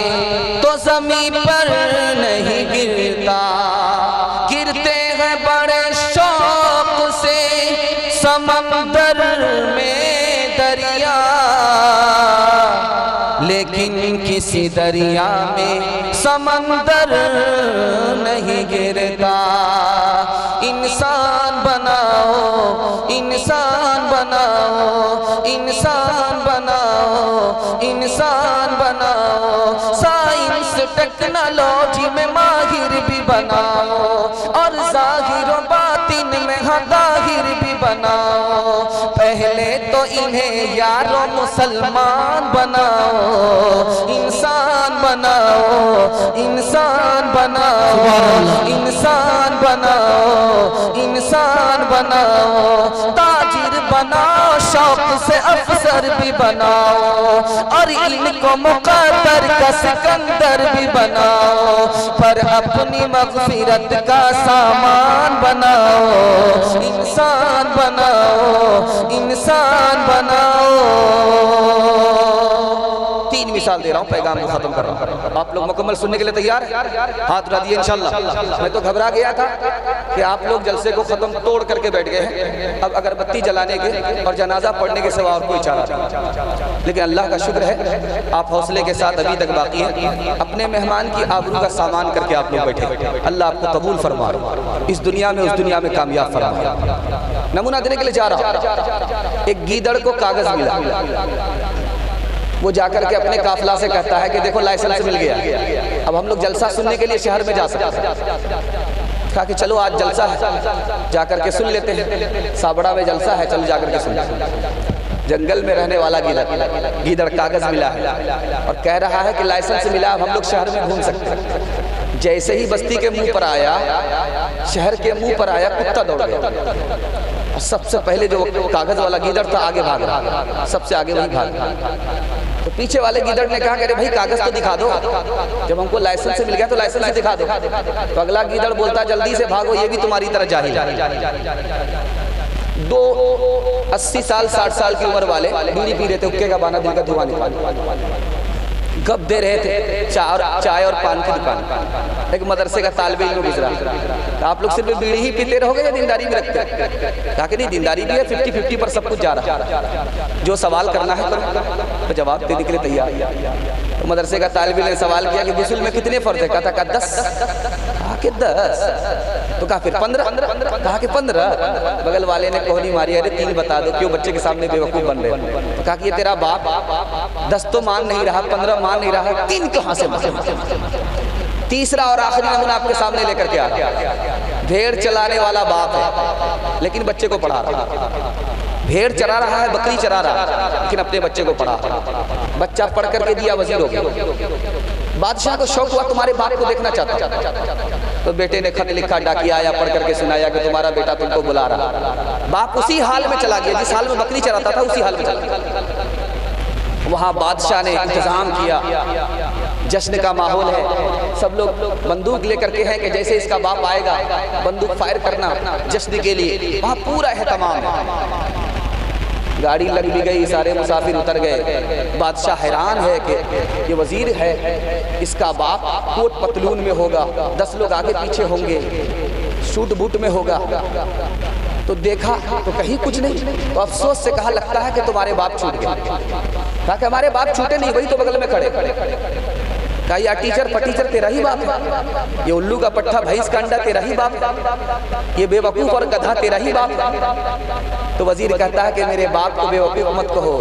تو زمین پر نہیں گرتا، گرتے ہیں بڑے شوق سے سمندر میں دریا، لیکن کسی دریا میں سمندر نہیں گرتا۔ انسان بناؤ، انسان بناؤ، انسان بناؤ، انسان بناؤ، سائنس ٹیکنالوجی میں ماہر بھی بناؤ، اور ظاہر و باطن میں ظاہر بھی بناؤ۔ پہلے تو انہیں یارو مسلمان بناؤ، انسان بناؤ، انسان بناؤ، انسان بناؤ، انسان بناؤ، تاجر بناؤ، شوق سے افسر بھی بناؤ، اور ان کو مقدر کا سکندر بھی بناؤ، پر اپنی مغفرت کا سامان بناؤ، انسان بناؤ، انسان بناؤ۔ 3 مثال دے رہا ہوں، پیغام کو ختم کر رہا ہوں، آپ لوگ مکمل سننے کے لیے تیار ہیں؟ ہاتھ اٹھا دیے انشاءاللہ۔ میں تو گھبرا گیا تھا کہ آپ لوگ جلسے کو ختم توڑ کر کے بیٹھ گئے ہیں، اب اگربتی جلانے کے اور جنازہ پڑھنے کے سوا اور کوئی چارہ نہیں، لیکن اللہ کا شکر ہے آپ حوصلے کے ساتھ ابھی تک باقی ہیں، اپنے مہمان کی آبرو کا سامان کر کے آپ لوگ بیٹھے، اللہ آپ کو قبول فرما، اس دنیا میں اس دنیا میں کامیاب فرما۔ نمونہ دینے کے لیے جا رہا ہوں، ایک گیدڑ کو کاغذ ملا، وہ جا کر کے اپنے قافلہ سے کہتا ہے کہ دیکھو لائسنس مل گیا، اب ہم لوگ جلسہ سننے کے لیے شہر میں جا سکتے ہیں۔ کہا کہ چلو آج جلسہ ہے، جا کر کے سن لیتے ہیں، سابڑا میں جلسہ ہے، چلو جا کر کے سن لیتے ہیں۔ جنگل میں رہنے والا گیدڑ کاغذ ملا ہے اور کہہ رہا ہے کہ لائسنس ملا، اب ہم لوگ شہر میں گھوم سکتے ہیں۔ جیسے ہی بستی کے منہ پر آیا، شہر کے منہ پر آیا، کتا دوڑ گیا، سب سے پہلے جو کاغذ والا گیدڑ تھا آگے بھاگ رہا، سب سے آگے وہی بھاگ رہا۔ تو پیچھے والے گیدڑ نے کہا کہ ارے بھائی کاغذ تو دکھا دو، جب ہم کو لائسنس سے مل گیا تو لائسنس سے دکھا دو۔ تو اگلا گیدڑ بولتا جلدی سے بھاگو، یہ بھی تمہاری طرح جاہل ہے۔ 2 80 سال 60 سال کی عمر والے بیڑی پی رہے تھے، حقے کا بانا دل کا دھواں نکال گپ دے رہے تھے، چائے اور پان کی دکان۔ ایک مدرسے کا طالب علم گزرا، آپ لوگ صرف بیڑی ہی پیتے رہو گے یا دینداری بھی رکھتے ہیں؟ کہا کہ نہیں، دینداری بھی ہے، 50-50 پر سب کچھ جا رہا ہے، جو سوال کرنا ہے تو جواب دینے کے لیے تیار۔ مدرسے کا طالب علم نے سوال کیا کہ غسل میں کتنے فرض ہے؟ کہا کہ 10۔ کہا کہ 10؟ تو کہا پھر 15؟ کہا کہ 15۔ بغل والے نے کوہنی ماری، ارے 3 بتا دو، کیوں بچے کے سامنے بے وقوف بن رہے ہیں؟ تو کہا کہ یہ تیرا باپ 10 تو مان نہیں رہا، 15 مان نہیں رہا، 3 کہاں سے مان؟ تیسرا اور آخری نمونہ آپ کے سامنے لے کر کے آ رہا، بھیڑ چلانے والا باپ ہے لیکن بچے کو پڑھا رہا ہے، بھیڑ چرا رہا ہے، بکری چرا رہا ہے، لیکن اپنے بچے کو پڑھا رہا ہے۔ بچہ پڑھ کر کے دیا وزیر ہو گیا، بادشاہ کو شوق ہوا تمہارے باپ کو دیکھنا چاہتا، تو بیٹے نے خط لکھا، ڈاکیا آیا، پڑھ کر کے سنایا کہ تمہارا بیٹا تم کو بلا رہا۔ باپ اسی حال میں چلا گیا جس حال میں بکری چراتا تھا، اسی حال میں چلا گیا۔ وہاں بادشاہ نے انتظام کیا، جشن کا ماحول ہے، سب لوگ بندوق لے کر کے ہیں کہ جیسے اس کا باپ آئے گا بندوق فائر کرنا جشن کے لیے، وہاں پورا اہتمام ہے۔ گاڑی لگ بھی گئی، سارے مسافر اتر گئے، بادشاہ حیران ہے کہ یہ وزیر ہے، اس کا باپ کوٹ پتلون میں ہوگا، 10 لوگ آگے پیچھے ہوں گے، سوٹ بوٹ میں ہوگا۔ تو دیکھا تو کہیں کچھ نہیں، تو افسوس سے کہا لگتا ہے کہ تمہارے باپ چھوٹ گئے۔ کہا کہ ہمارے باپ چھوٹے نہیں، وہی تو بغل میں کھڑے۔ کہا یا ٹیچر پٹیچر تیرا ہی باپ ہے، یہ الو کا پٹھا بھینس کا انڈا تیرا ہی باپ ہے، یہ بے وقوف اور گدھا تیرا ہی باپ ہے۔ تو وزیر کہتا ہے کہ میرے باپ کو بے وقوف مت کہو،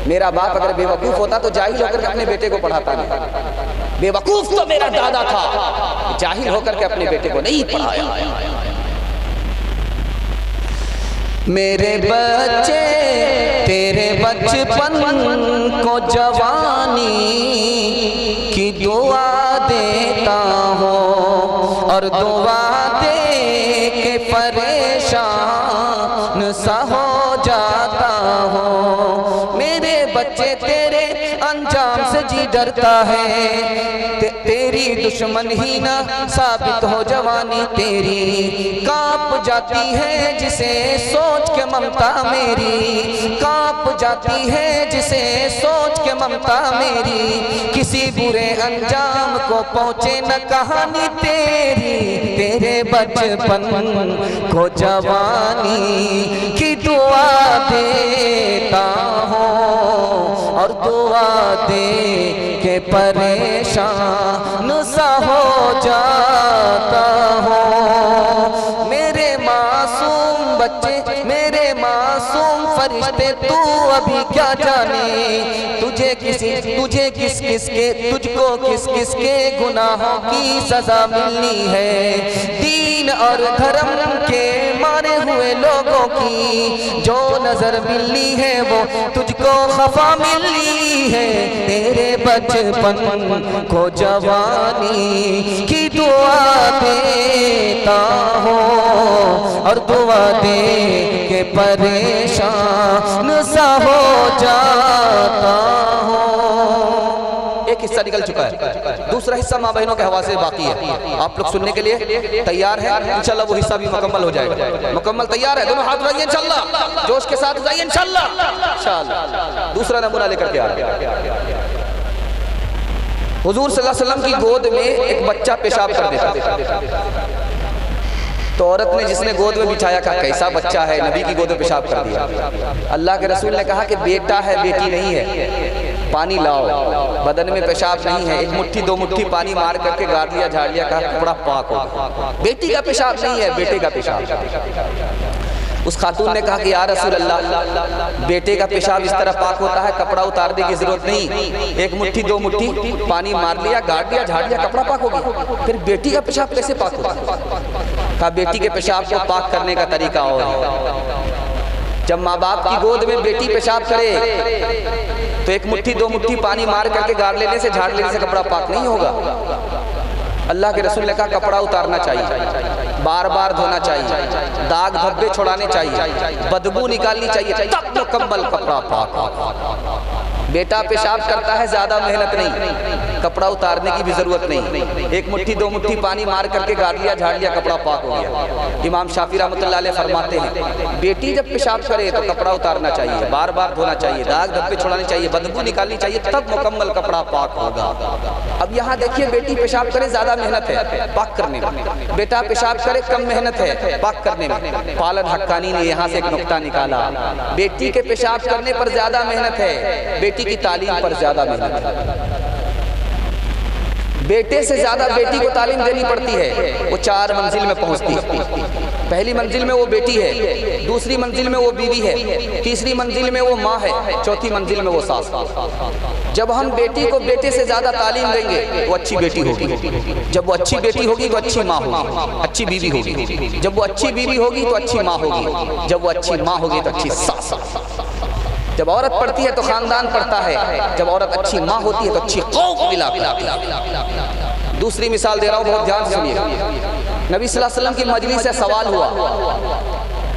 میرا باپ اگر بے وقوف ہوتا تو جاہل ہو کر کے اپنے بیٹے کو پڑھاتا نہیں، بے وقوف تو میرا دادا تھا، جاہل ہو کر کے اپنے بیٹے کو نہیں پڑھایا۔ میرے بچے تیرے بچپن کو جوانی کی دعا دیتا ہوں اور دعا دے کے پریشان سا ہو جاتا ہوں میرے بچے تیرے انجام سے جی ڈرتا ہے تیری دشمن ہی نہ ثابت ہو جوانی تیری کانپ جاتی ہے جسے سوچ کے ممتا میری کانپ جاتی ہے جسے سوچ کے ممتا میری کسی برے انجام کو پہنچے نہ کہانی تیری تیرے بچپن کو جوانی کی دعا دیتا ہوں اور دعا دے کے پریشان سا ہو جاتا ہوں میرے معصوم بچے میرے معصوم فرشتے تو ابھی کیا جانے تجھ کو کس کس کے گناہوں کی سزا ملنی ہے دین اور دھرم کے مارے ہوئے لوگوں کی جو نظر ملنی ہے وہ تجھ کو خفا ملنی ہے تیرے بچپن کو جوانی کی دعا دیتا ہوں اور دعا دے کے پریشان سا ہو جاتا ہوں ایک حصہ نکل چکا ہے دوسرا حصہ ماں بہنوں کے حوالے سے باقی ہے آپ لوگ سننے کے لیے تیار ہیں انشاءاللہ وہ حصہ بھی مکمل ہو جائے گا مکمل تیار ہے دونوں ہاتھ اٹھائیے انشاءاللہ جوش کے ساتھ اٹھائیے انشاءاللہ دوسرا نمونہ لے کر کے آ رہے ہیں حضور صلی اللہ علیہ وسلم کی گود میں ایک بچہ پیشاب کر دیتا تو عورت نے جس نے گود میں بچھایا کہا کیسا بچہ ہے نبی کی گود میں پیشاب کر دیا اللہ کے رسول نے کہا کہ بیٹا ہے بیٹی نہیں ہے پانی لاؤ بدن میں پیشاب نہیں ہے ایک مٹھی دو مٹھی پانی مار کر کے گاڑ لیا جھاڑ لیا کہا کپڑا پاک ہو بیٹی کا پیشاب نہیں ہے بیٹے کا پیشاب اس خاتون نے کہا کہ یا رسول اللہ بیٹے کا پیشاب اس طرح پاک ہوتا ہے کپڑا اتارنے کی ضرورت نہیں ایک مٹھی دو مٹھی پانی مار لیا گاڑ لیا جھاڑ لیا کپڑا پاک ہو گیا پھر بیٹی کا پیشاب کیسے پاک ہوتا ہے کہا بیٹی کے پیشاب کو پاک کرنے کا طریقہ اور جب ماں باپ کی گود میں بیٹی پیشاب کرے تو ایک مٹھی دو مٹھی پانی مار کر کے گاڑ لینے سے جھاڑ لینے سے کپڑا پاک نہیں ہوگا اللہ کے رسول نے کہا کپڑا اتارنا چاہیے بار بار دھونا چاہیے داغ دھبے چھوڑانے چاہیے بدبو نکالنی چاہیے تب مکمل کپڑا پاک بیٹا پیشاب کرتا ہے زیادہ محنت نہیں کپڑا اتارنے کی بھی ضرورت نہیں ایک مٹھی دو مٹھی پانی مار کر کے گاڑ لیا جھاڑ لیا کپڑا پاک ہو گیا امام شافعی رحمۃ اللہ علیہ فرماتے ہیں بیٹی جب پیشاب کرے تو کپڑا اتارنا چاہیے بار بار دھونا چاہیے داغ دھبے چھوڑانے چاہیے بدبو نکالنی چاہیے تب مکمل کپڑا پاک ہوگا اب یہاں دیکھیے بیٹی پیشاب کرے زیادہ محنت ہے پاک کرنے میں بیٹا پیشاب کرے کم محنت ہے پاک کرنے میں پالن حقانی نے یہاں سے ایک نقطہ نکالا بیٹی کے پیشاب کرنے پر زیادہ محنت ہے بیٹی کی تعلیم پر زیادہ محنت ہے بیٹے سے زیادہ بیٹی کو تعلیم دینی پڑتی ہے وہ 4 منزل میں پہنچتی ہے پہلی منزل میں وہ بیٹی ہے دوسری منزل میں وہ بیوی ہے تیسری منزل میں وہ ماں ہے چوتھی منزل میں وہ ساس جب ہم بیٹی کو بیٹے سے زیادہ تعلیم دیں گے وہ اچھی بیٹی ہوگی جب وہ اچھی بیٹی ہوگی تو اچھی ماں ہوگی اچھی بیوی ہوگی جب وہ اچھی بیوی ہوگی تو اچھی ماں ہوگی جب وہ اچھی ماں ہوگی تو اچھی ساس جب عورت پڑھتی ہے تو خاندان پڑھتا ہے جب عورت اچھی ماں ہوتی ہے تو اچھی قوم ملا دوسری مثال دے رہا ہوں بہت دھیان سے سنیے نبی صلی اللہ علیہ وسلم کی مجلس سے سوال ہوا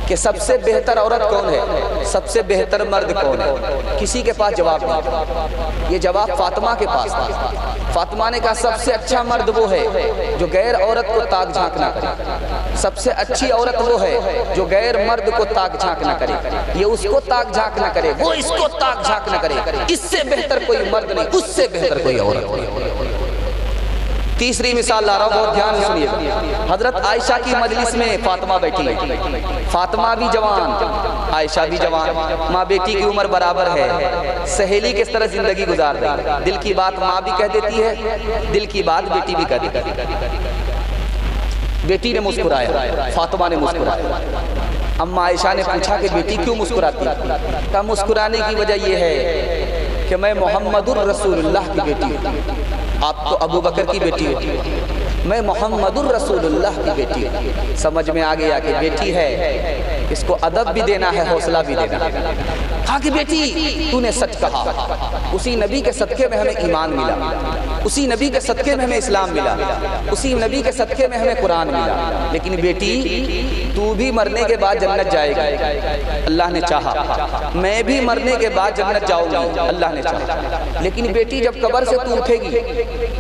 کہ سب سے بہتر عورت کون ہے سب سے بہتر مرد کون ہے کسی کے پاس جواب نہیں یہ جواب فاطمہ کے پاس تھا فاطمہ نے کہا سب سے اچھا مرد وہ ہے جو غیر عورت کو تاک جھانک نہ کرے سب سے اچھی عورت وہ ہے جو غیر مرد کو تاک جھانک نہ کرے یہ اس کو تاک جھانک نہ کرے وہ اس کو تاک جھانک نہ کرے اس سے بہتر کوئی مرد نہیں اس سے بہتر کوئی عورت نہیں تیسری مثال لا رہا ہوں بہت دھیان سے سنیے حضرت عائشہ کی مجلس میں فاطمہ بیٹھی ہے فاطمہ بھی جوان عائشہ بھی جوان ماں بیٹی کی عمر برابر ہے سہیلی کس طرح زندگی گزار رہی ہے دل کی بات ماں بھی کہہ دیتی ہے دل کی بات بیٹی بھی کہہ دیتی ہے بیٹی نے مسکرایا فاطمہ نے مسکرایا اما عائشہ نے پوچھا کہ بیٹی کیوں مسکراتی ہے کہا مسکرانے کی وجہ یہ ہے کہ میں محمد الرسول اللہ کی بیٹی ہوں آپ تو ابو بکر کی بیٹی ہوتی ہے میں محمد الرسول اللہ کی بیٹی ہوں سمجھ میں آ گیا کہ بیٹی ہے اس کو ادب بھی دینا ہے، حوصلہ بھی دینا ہے۔ کہا کہ بیٹی تو نے سچ کہا، اسی نبی کے صدقے میں ہمیں ایمان ملا، اسی نبی کے صدقے میں ہمیں اسلام ملا، اسی نبی کے صدقے میں ہمیں قرآن ملا، لیکن بیٹی تو بھی مرنے کے بعد جنت جائے گی، اللہ نے چاہا، میں بھی مرنے کے بعد جنت جاؤں گی، اللہ نے چاہا، لیکن بیٹی جب قبر سے تو اٹھے گی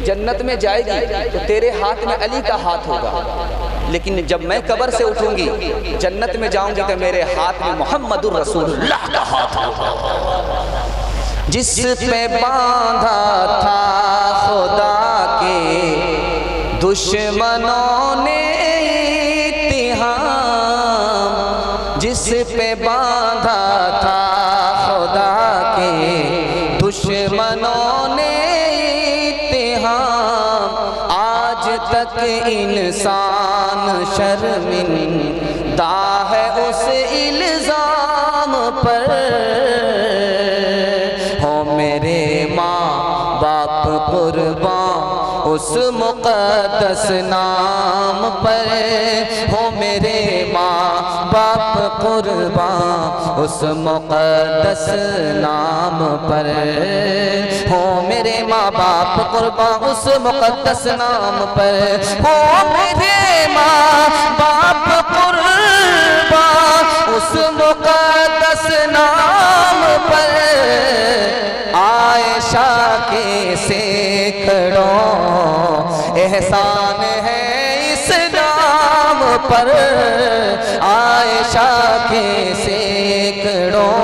جنت میں جائے گی تو تیرے ہاتھ میں علی کا ہاتھ ہوگا، لیکن جب میں قبر سے اٹھوں گی جنت میں جاؤں گی تو میرے ہاتھ میں محمد الرسول اللہ کا ہاتھ ہوگا۔ جس پہ باندھا تھا خدا کے دشمنوں نے اتہام، جس پہ باندھا تھا خدا کے دشمنوں نے اتہام، آج تک انسان شرمندہ ہے اس الزام پر، ہو میرے ماں باپ قربان اس مقدس نام پر، ہو میرے ماں باپ قربان اس مقدس نام پر، ہو میرے ماں باپ قربان اس مقدس نام پر، ہو میرے ماں باپ قربان اس مقدس نام پر، عائشہ کے سینکڑوں احسان ہے اس نام پر، عائشہ کے سینکڑوں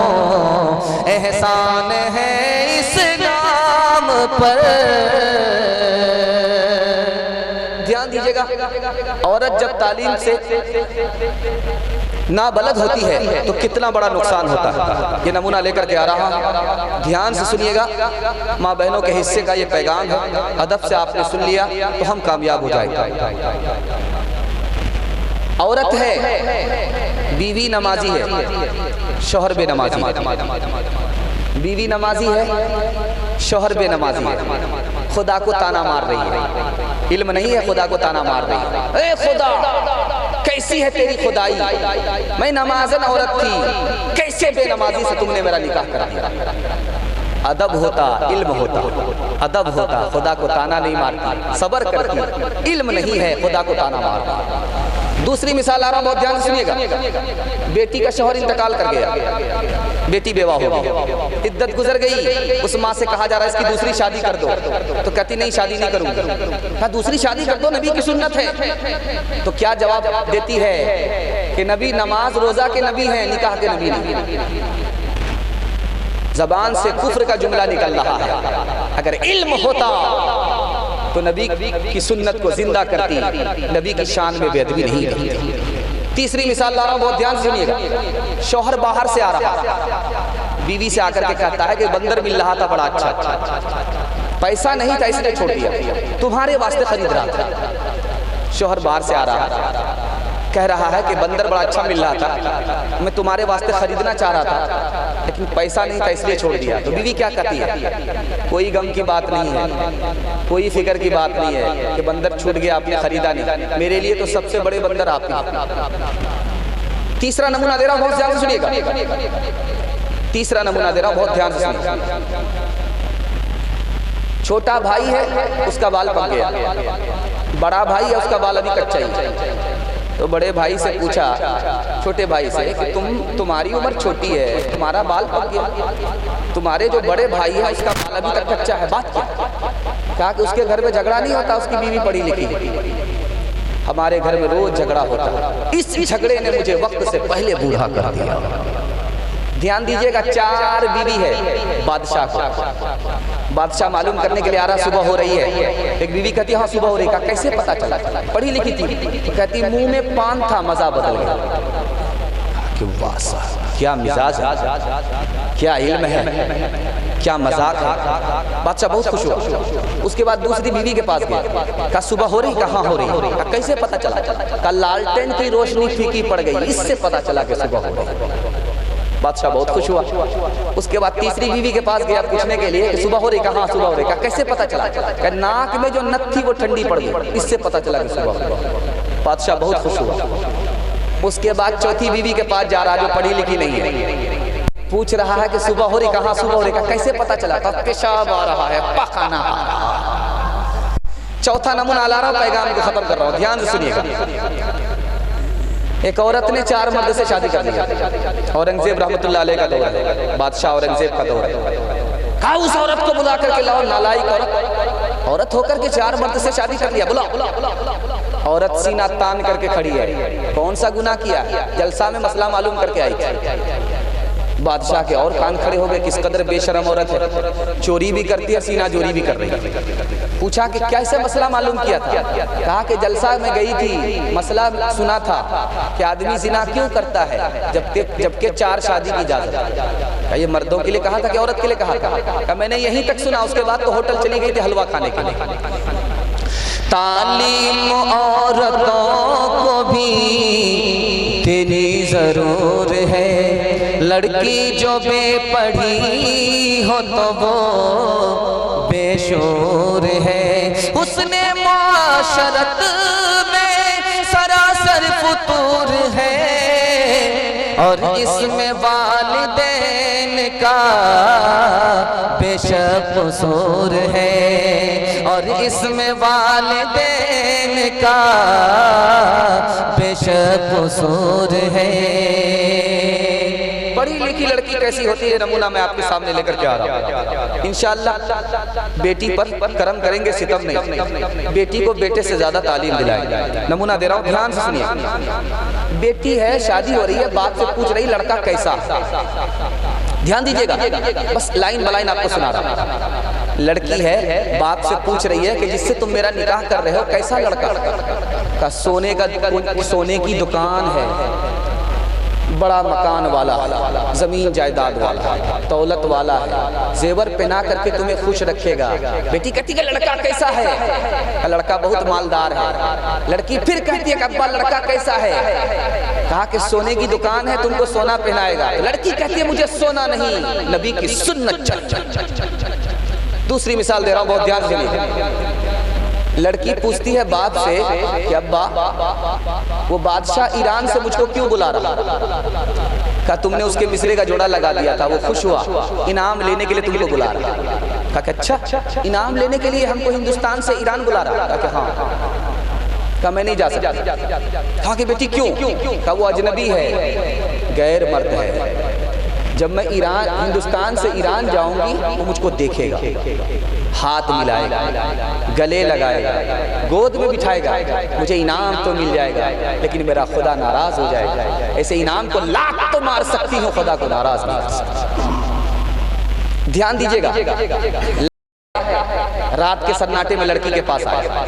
احسان ہے اس نام پر۔ دھیان دیجئے گا، عورت جب تعلیم سے نابلد ہوتی ہے تو کتنا بڑا نقصان ہوتا ہے، یہ نمونہ لے کر کے آ رہا ہوں، دھیان سے سنیے گا، ماں بہنوں کے حصے کا یہ پیغام ہے، ادب سے آپ نے سن لیا تو ہم کامیاب ہو جائیں گے۔ عورت ہے، بیوی نمازی ہے، شوہر بے نمازی ہے، بیوی نمازی ہے، شوہر بے نمازی ہے، خدا کو تانا مار رہی ہے، علم نہیں ہے خدا کو تانا مار رہی ہے، اے خدا کیسی ہے تیری خدائی، میں نمازن عورت تھی، کیسے بے نمازی سے تم نے میرا نکاح کرا دیا۔ ادب ہوتا، علم ہوتا، ادب ہوتا، خدا کو تانا نہیں مارتی، صبر کرتی، علم نہیں ہے خدا کو تانا مارتی۔ دوسری مثال آ رہا ہوں، بہت دھیان سے سنیے گا، بیٹی کا شوہر انتقال کر گیا، بیٹی بیوہ ہو گئی، عدت گزر گئی، اس ماں سے کہا جا رہا ہے اس کی دوسری شادی کر دو، تو کہتی نہیں شادی نہیں کروں گی، کہا دوسری شادی کر دو، نبی کی سنت ہے، تو کیا جواب دیتی ہے کہ نبی نماز روزہ کے نبی ہیں، نکاح کے نبی نہیں۔ زبان سے کفر کا جملہ نکل رہا ہے، اگر علم ہوتا تو نبی کی سنت کو زندہ کرتی، نبی کی شان میں بے ادبی نہیں رہتی۔ تیسری مثال لا رہا ہوں، بہت دھیان سے سنیے گا، شوہر باہر سے آ رہا، بیوی سے آ کر کے کہتا ہے کہ بندر مل رہا تھا بڑا اچھا، پیسہ نہیں تھا اس نے چھوڑ دیا، تمہارے واسطے خرید رہا تھا۔ شوہر باہر سے آ رہا کہہ رہا ہے کہ بندر بڑا اچھا مل رہا تھا، میں تمہارے واسطے خریدنا چاہ رہا تھا لیکن پیسہ نہیں تھا اس لیے چھوڑ دیا۔ تو بیوی کیا کہتی ہے؟ کوئی غم کی بات نہیں ہے، کوئی فکر کی بات نہیں ہے کہ بندر چھوٹ گیا آپ نے خریدا نہیں، میرے لیے تو سب سے بڑے بندر آپ ہی۔ تیسرا نمونہ دے رہا ہوں، بہت دھیان سے سنیے گا، تیسرا نمونہ دے رہا ہوں، بہت دھیان سے سنیے گا۔ چھوٹا بھائی ہے، اس کا بال پک گیا، بڑا بھائی ہے، اس کا بال ابھی کچا ہی۔ تو بڑے بھائی سے پوچھا، چھوٹے بھائی سے، کہ تمہاری عمر چھوٹی ہے، تمہارا بال پک گیا، تمہارے جو بڑے بھائی ہے اس کا بال ابھی تک کچا ہے، بات کیا؟ کہا کہ اس کے گھر میں جھگڑا نہیں ہوتا، اس کی بیوی پڑھی لکھی، ہمارے گھر میں روز جھگڑا ہوتا، اس جھگڑے نے مجھے وقت سے پہلے بوڑھا کر دیا۔ دھیان دیجئے گا، 4 بیوی ہے بادشاہ کو، بادشاہ معلوم کرنے کے لیے آ رہا، صبح ہو رہی ہے، ایک بیوی کہتی ہاں صبح ہو رہی، کہا کیسے پتا چلا؟ پڑھی لکھی تھی، کہتی منہ میں پان تھا، مزہ بدل گیا۔ کہ واسہ کیا مزاج ہے، کیا علم ہے، کیا مذاق ہے۔ بادشاہ بہت خوش ہوا۔ اس کے بعد دوسری بیوی کے پاس گیا، کہا صبح ہو رہی؟ کہاں ہو رہی؟ کہا کیسے پتا چلا؟ کہا لالٹین کی روشنی پھیکی پڑ گئی، اس سے پتا چلا کہ صبح ہو رہی۔ بادشاہ بہت خوش ہوا۔ اس کے بعد تیسری بیوی کے پاس گیا پوچھنے کے لیے کہ صبح ہو رہی؟ کہاں صبح ہو رہی؟ کہا کیسے پتا چلا؟ کہ ناک میں جو نت تھی وہ ٹھنڈی پڑ گئی، اس سے پتا چلا کہ صبح ہو رہی۔ بادشاہ بہت خوش ہوا۔ اس کے بعد چوتھی بیوی کے پاس جا رہا جو پڑھی لکھی نہیں ہے، پوچھ رہا ہے کہ صبح ہو رہی، کہاں صبح ہو رہی، کیسے پتا چلا؟ تو پیشاب آ رہا ہے، پخانہ آ رہا ہے۔ چوتھا نمونہ لا رہا ہوں، پیغام کو ختم کر رہا ہوں، دھیان سے سنیے گا۔ ایک عورت نے 4 مرد سے شادی کر لیا، اورنگزیب رحمت اللہ علیہ کا دور ہے، بادشاہ اورنگزیب کا دور ہے۔ کہا اس عورت کو بلا کر کے لاؤ، نالائق عورت ہو کر کے 4 مرد سے شادی کر لیا، بلاؤ۔ عورت سینہ تان کر کے کھڑی ہے، کون سا گناہ کیا؟ جلسہ میں مسئلہ معلوم کر کے آئی تھی۔ بادشاہ کے اور کان کھڑے ہو گئے، کس قدر بے شرم عورت ہے، چوری بھی کرتی ہے، سینہ جوری بھی کر رہی ہے۔ پوچھا کہ کیسے مسئلہ معلوم کیا تھا؟ کہا کہ جلسہ میں گئی تھی، مسئلہ سنا تھا کہ آدمی زنا کیوں کرتا ہے جبکہ 4 شادی کی اجازت ہے۔ یہ مردوں کے لیے کہا تھا کہ عورت کے لیے کہا تھا؟ کہ میں نے یہیں تک سنا، اس کے بعد تو ہوٹل چلی گئی تھی حلوہ کھانے کے لیے۔ تعلیم عورتوں کو بھی تیری ضرور ہے، لڑکی جو بے پڑھی ہو تو وہ بے شعور ہے، حسن معاشرت میں سراسر فطور ہے، اور اس میں والدین کا بے شک قصور ہے، اور اس میں والدین کا بے شک قصور ہے۔ پڑھی لکھی لڑکی کیسی ہوتی ہے، نمونہ میں آپ کے سامنے لے کر کے آ رہا ہوں۔ انشاءاللہ بیٹی پر کرم کریں گے، ستم نہیں، بیٹی کو بیٹے سے زیادہ تعلیم دلائیں گے۔ نمونہ دے رہا ہوں، دھیان سے سنیے۔ بیٹی ہے، شادی ہو رہی ہے، باپ سے پوچھ رہی لڑکا کیسا؟ دھیان دیجئے گا، بس لائن بلائن آپ کو سنا رہا ہوں۔ لڑکی ہے، باپ سے پوچھ رہی ہے کہ جس سے تم میرا نکاح کر رہے ہو کیسا لڑکا؟ کہ سونے کی دکان ہے، بڑا مکان والا ہے، زمین جائیداد والا ہے، دولت والا ہے، زیور پہنا کر کے تمہیں خوش رکھے گا۔ بیٹی کہتی کہ لڑکا کیسا ہے؟ لڑکا بہت مالدار ہے۔ لڑکی پھر کہتی ہے کہ ابا لڑکا کیسا ہے؟ کہا کہ سونے کی دکان ہے، تم کو سونا پہنائے گا۔ لڑکی کہتی ہے مجھے سونا نہیں، نبی کی سنت چاہیے۔ دوسری مثال دے رہا ہوں، بہت دھیان سے سنیے۔ لڑکی پوچھتی ہے باپ سے کہ ابا وہ بادشاہ ایران سے مجھ کو کیوں بلا رہا؟ کہا تم نے اس کے مصرے کا جوڑا لگا دیا تھا، وہ خوش ہوا، انعام لینے کے لیے تم کو بلا رہا۔ کہا کہ اچھا، انعام لینے کے لیے ہم کو ہندوستان سے ایران بلا رہا؟ کہا کہ ہاں۔ کہا میں نہیں جا سکتا۔ کہا کہ بیٹی کیوں؟ کہا وہ اجنبی ہے، غیر مرد ہے، جب میں ہندوستان سے ایران جاؤں گی وہ مجھ کو دیکھے گا، ہاتھ ملائے گا، گلے لگائے گا، گود میں بٹھائے گا، مجھے انعام تو مل جائے گا لیکن میرا خدا ناراض ہو جائے گا۔ ایسے انعام کو لاکھ تو مار سکتی ہوں، خدا کو ناراض نہیں کر سکتی۔ دھیان دیجئے گا، رات کے سناٹے میں لڑکی کے پاس آیا،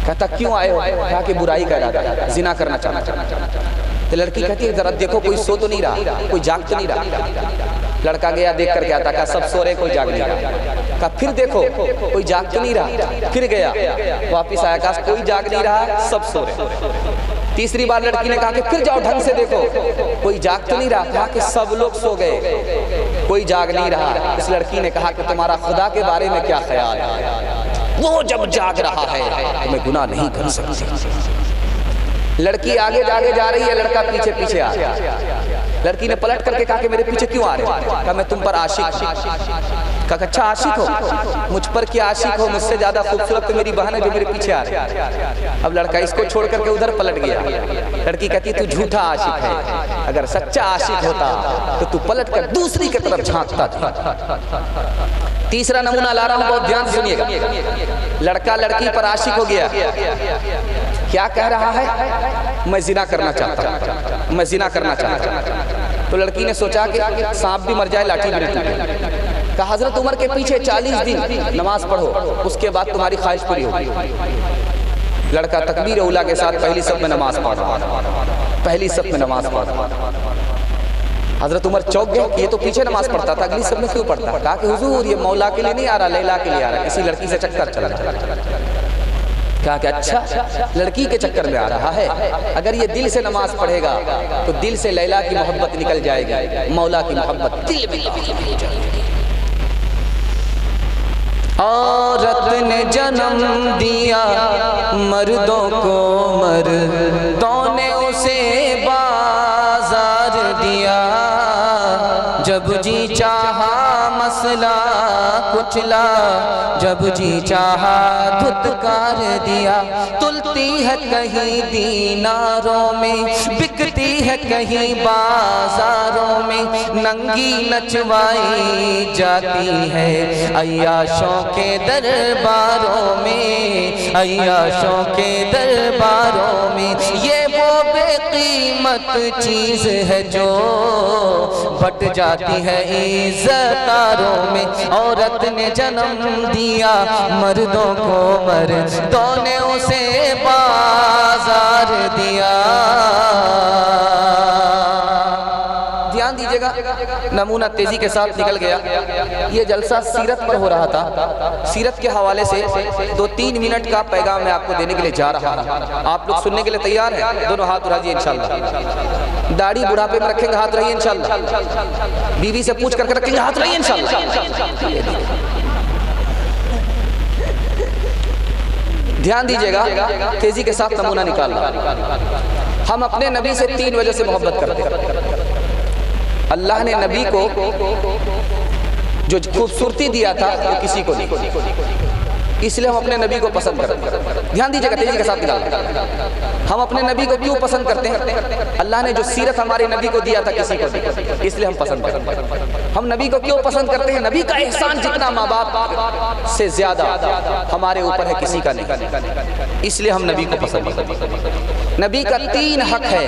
کہتا کیوں آئے ہو؟ کہا کہ برائی کا ارادہ، زنا کرنا چاہتا۔ تو لڑکی کہتی ہے ذرا دیکھو کوئی سو تو نہیں رہا، کوئی جاگ تو نہیں رہا۔ لڑکا گیا دیکھ کر کے آتا، کہا سب سو رہے، کوئی جاگ نہیں رہا۔ کہا پھر دیکھو کوئی جاگ تو نہیں رہا، پھر گیا واپس آیا، کہا کوئی جاگ نہیں رہا، سب سو رہے۔ تیسری بار لڑکی نے کہا کہ پھر جاؤ ڈھنگ سے دیکھو کوئی جاگ تو نہیں رہا، کہا کہ سب لوگ سو گئے، کوئی جاگ نہیں رہا۔ اس لڑکی نے کہا کہ تمہارا خدا کے بارے میں کیا خیال ہے؟ وہ جب جاگ رہا ہے تو میں گناہ نہیں کر سکتی۔ لڑکی آگے جا رہی ہے، لڑکا پیچھے پیچھے آ رہا ہے۔ لڑکی نے پلٹ کر کے کہا کہ میرے پیچھے کیوں آ رہے ہو؟ کہا میں تم پر عاشق ہوں۔ کہا کہ اچھا عاشق ہو، مجھ پر کیا عاشق ہو؟ مجھ سے زیادہ خوبصورت تو میری بہن ہے جو میرے پیچھے آ رہی ہے۔ اب لڑکا اس کو چھوڑ کر کے ادھر پلٹ گیا۔ لڑکی کہتی تو جھوٹا عاشق ہے، اگر سچا عاشق ہوتا تو تو پلٹ کر دوسری کی طرف جھانکتا تھا۔ تیسرا نمونہ لا رہا ہوں، بہت دھیان سنیے گا۔ لڑکا لڑکی پر عاشق ہو گیا، کیا کہہ رہا ہے؟ میں زنا کرنا چاہتا ہوں، میں زنا کرنا چاہتا ہوں۔ تو لڑکی نے سوچا کہ سانپ بھی مر جائے لاٹھی بھی ٹوٹے۔ کہا حضرت عمر کے پیچھے 40 دن نماز پڑھو، اس کے بعد تمہاری خواہش پوری ہوگی۔ لڑکا تکبیر اولیٰ کے ساتھ پہلی صف میں نماز پڑھ رہا، پہلی صف میں نماز پڑھ رہا۔ حضرت عمر چوک گئے کہ یہ تو پیچھے نماز پڑھتا تھا، اگلی صف میں کیوں پڑھتا؟ کہا کہ حضور یہ مولا کے لیے نہیں آ رہا، لیلا کے لیے آ رہا، کسی لڑکی سے چکر چلا رہا۔ کہا کہ اچھا لڑکی کے چکر میں آ رہا ہے، اگر یہ دل سے نماز پڑھے گا تو دل سے لیلا کی محبت نکل جائے گی، مولا کی محبت دل میں داخل ہو جائے گی۔ عورت نے جنم دیا مردوں کو، مردوں نے اسے جب جی چاہا مسئلہ کچلا، جب جی چاہا دھتکار دیا، تلتی ہے کہیں دیناروں میں، بکتی ہے کہیں بازاروں میں، ننگی نچوائی جاتی ہے عیاشوں کے درباروں میں، عیاشوں کے درباروں میں۔ یہ وہ بے قیمت چیز ہے جو بٹ جاتی ہے عزتاروں میں۔ عورت نے جنم دیا مردوں کو، مردوں نے اسے بازار دیا۔ دھیان دیجئے گا، نمونہ تیزی کے ساتھ نکل گیا۔ یہ جلسہ سیرت پر ہو رہا تھا، سیرت کے حوالے سے 2-3 منٹ کا پیغام میں آپ کو دینے کے لیے جا رہا ہوں۔ آپ لوگ سننے کے لیے تیار ہیں؟ دونوں ہاتھ اٹھائیے انشاءاللہ۔ داڑھی بڑھاپے میں رکھیں گے ہاتھ رہیے انشاءاللہ۔ بیوی سے پوچھ کر رکھیں گے ہاتھ رہیے انشاءاللہ۔ دھیان دیجئے گا، تیزی کے ساتھ نمونہ نکالنا۔ ہم اپنے نبی سے 3 وجہ سے محبت کرتے ہیں۔ اللہ نے نبی کو جو خوبصورتی دیا تھا وہ کسی کو نہیں، اس لیے ہم اپنے نبی کو پسند کرتے ہیں۔ دھیان دیجئے گا، تیزی کے ساتھ نکالنا۔ ہم اپنے نبی کو کیوں پسند کرتے ہیں؟ اللہ نے جو سیرت ہمارے نبی کو دیا تھا کسی کو نہیں، اس لیے ہم پسند کرتے ہیں۔ ہم نبی کو کیوں پسند کرتے ہیں؟ نبی کا احسان جتنا ماں باپ سے زیادہ ہمارے اوپر ہے کسی کا نہیں، اس لیے ہم نبی کو پسند کرتے ہیں۔ نبی کا 3 حق ہے،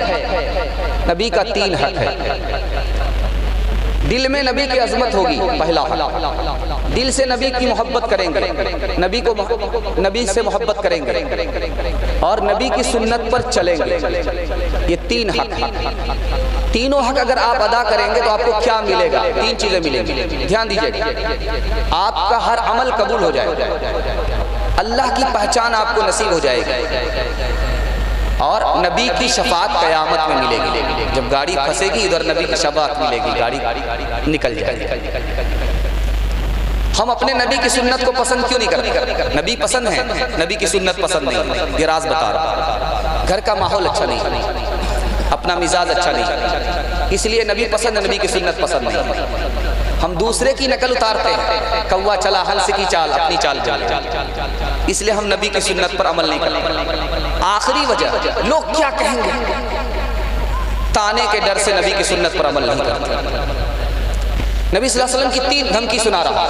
نبی کا 3 حق ہے۔ دل میں نبی کی عظمت ہوگی، پہلا حق۔ دل سے نبی کی محبت کریں گے، نبی سے محبت کریں گے اور نبی کی سنت پر چلیں گے۔ یہ 3 حق ہیں۔ تینوں حق اگر آپ ادا کریں گے تو آپ کو کیا ملے گا؟ 3 چیزیں ملیں گی، دھیان دیجئے گا۔ آپ کا ہر عمل قبول ہو جائے گا، اللہ کی پہچان آپ کو نصیب ہو جائے گی، اور نبی کی شفاعت قیامت میں ملے گی۔ جب گاڑی پھنسے گی ادھر نبی کی شفاعت ملے گی، گاڑی نکل جائے گی۔ ہم اپنے نبی کی سنت کو پسند کیوں نہیں کرتے؟ نبی پسند ہے، نبی کی سنت پسند نہیں۔ یہ راز بتا رہا، گھر کا ماحول اچھا نہیں، اپنا مزاج اچھا نہیں، اس لیے نبی پسند ہے، نبی کی سنت پسند نہیں۔ ہم دوسرے کی نقل اتارتے ہیں، کوا چلا ہنس کی چال اپنی چال چال، اس لیے ہم نبی کی سنت پر عمل نہیں کرتے۔ آخری وجہ، لوگ کیا کہیں گے، تانے کے ڈر سے نبی کی سنت پر عمل نہیں کرتے۔ نبی صلی اللہ علیہ وسلم کی 3 دھمکی سنا رہا۔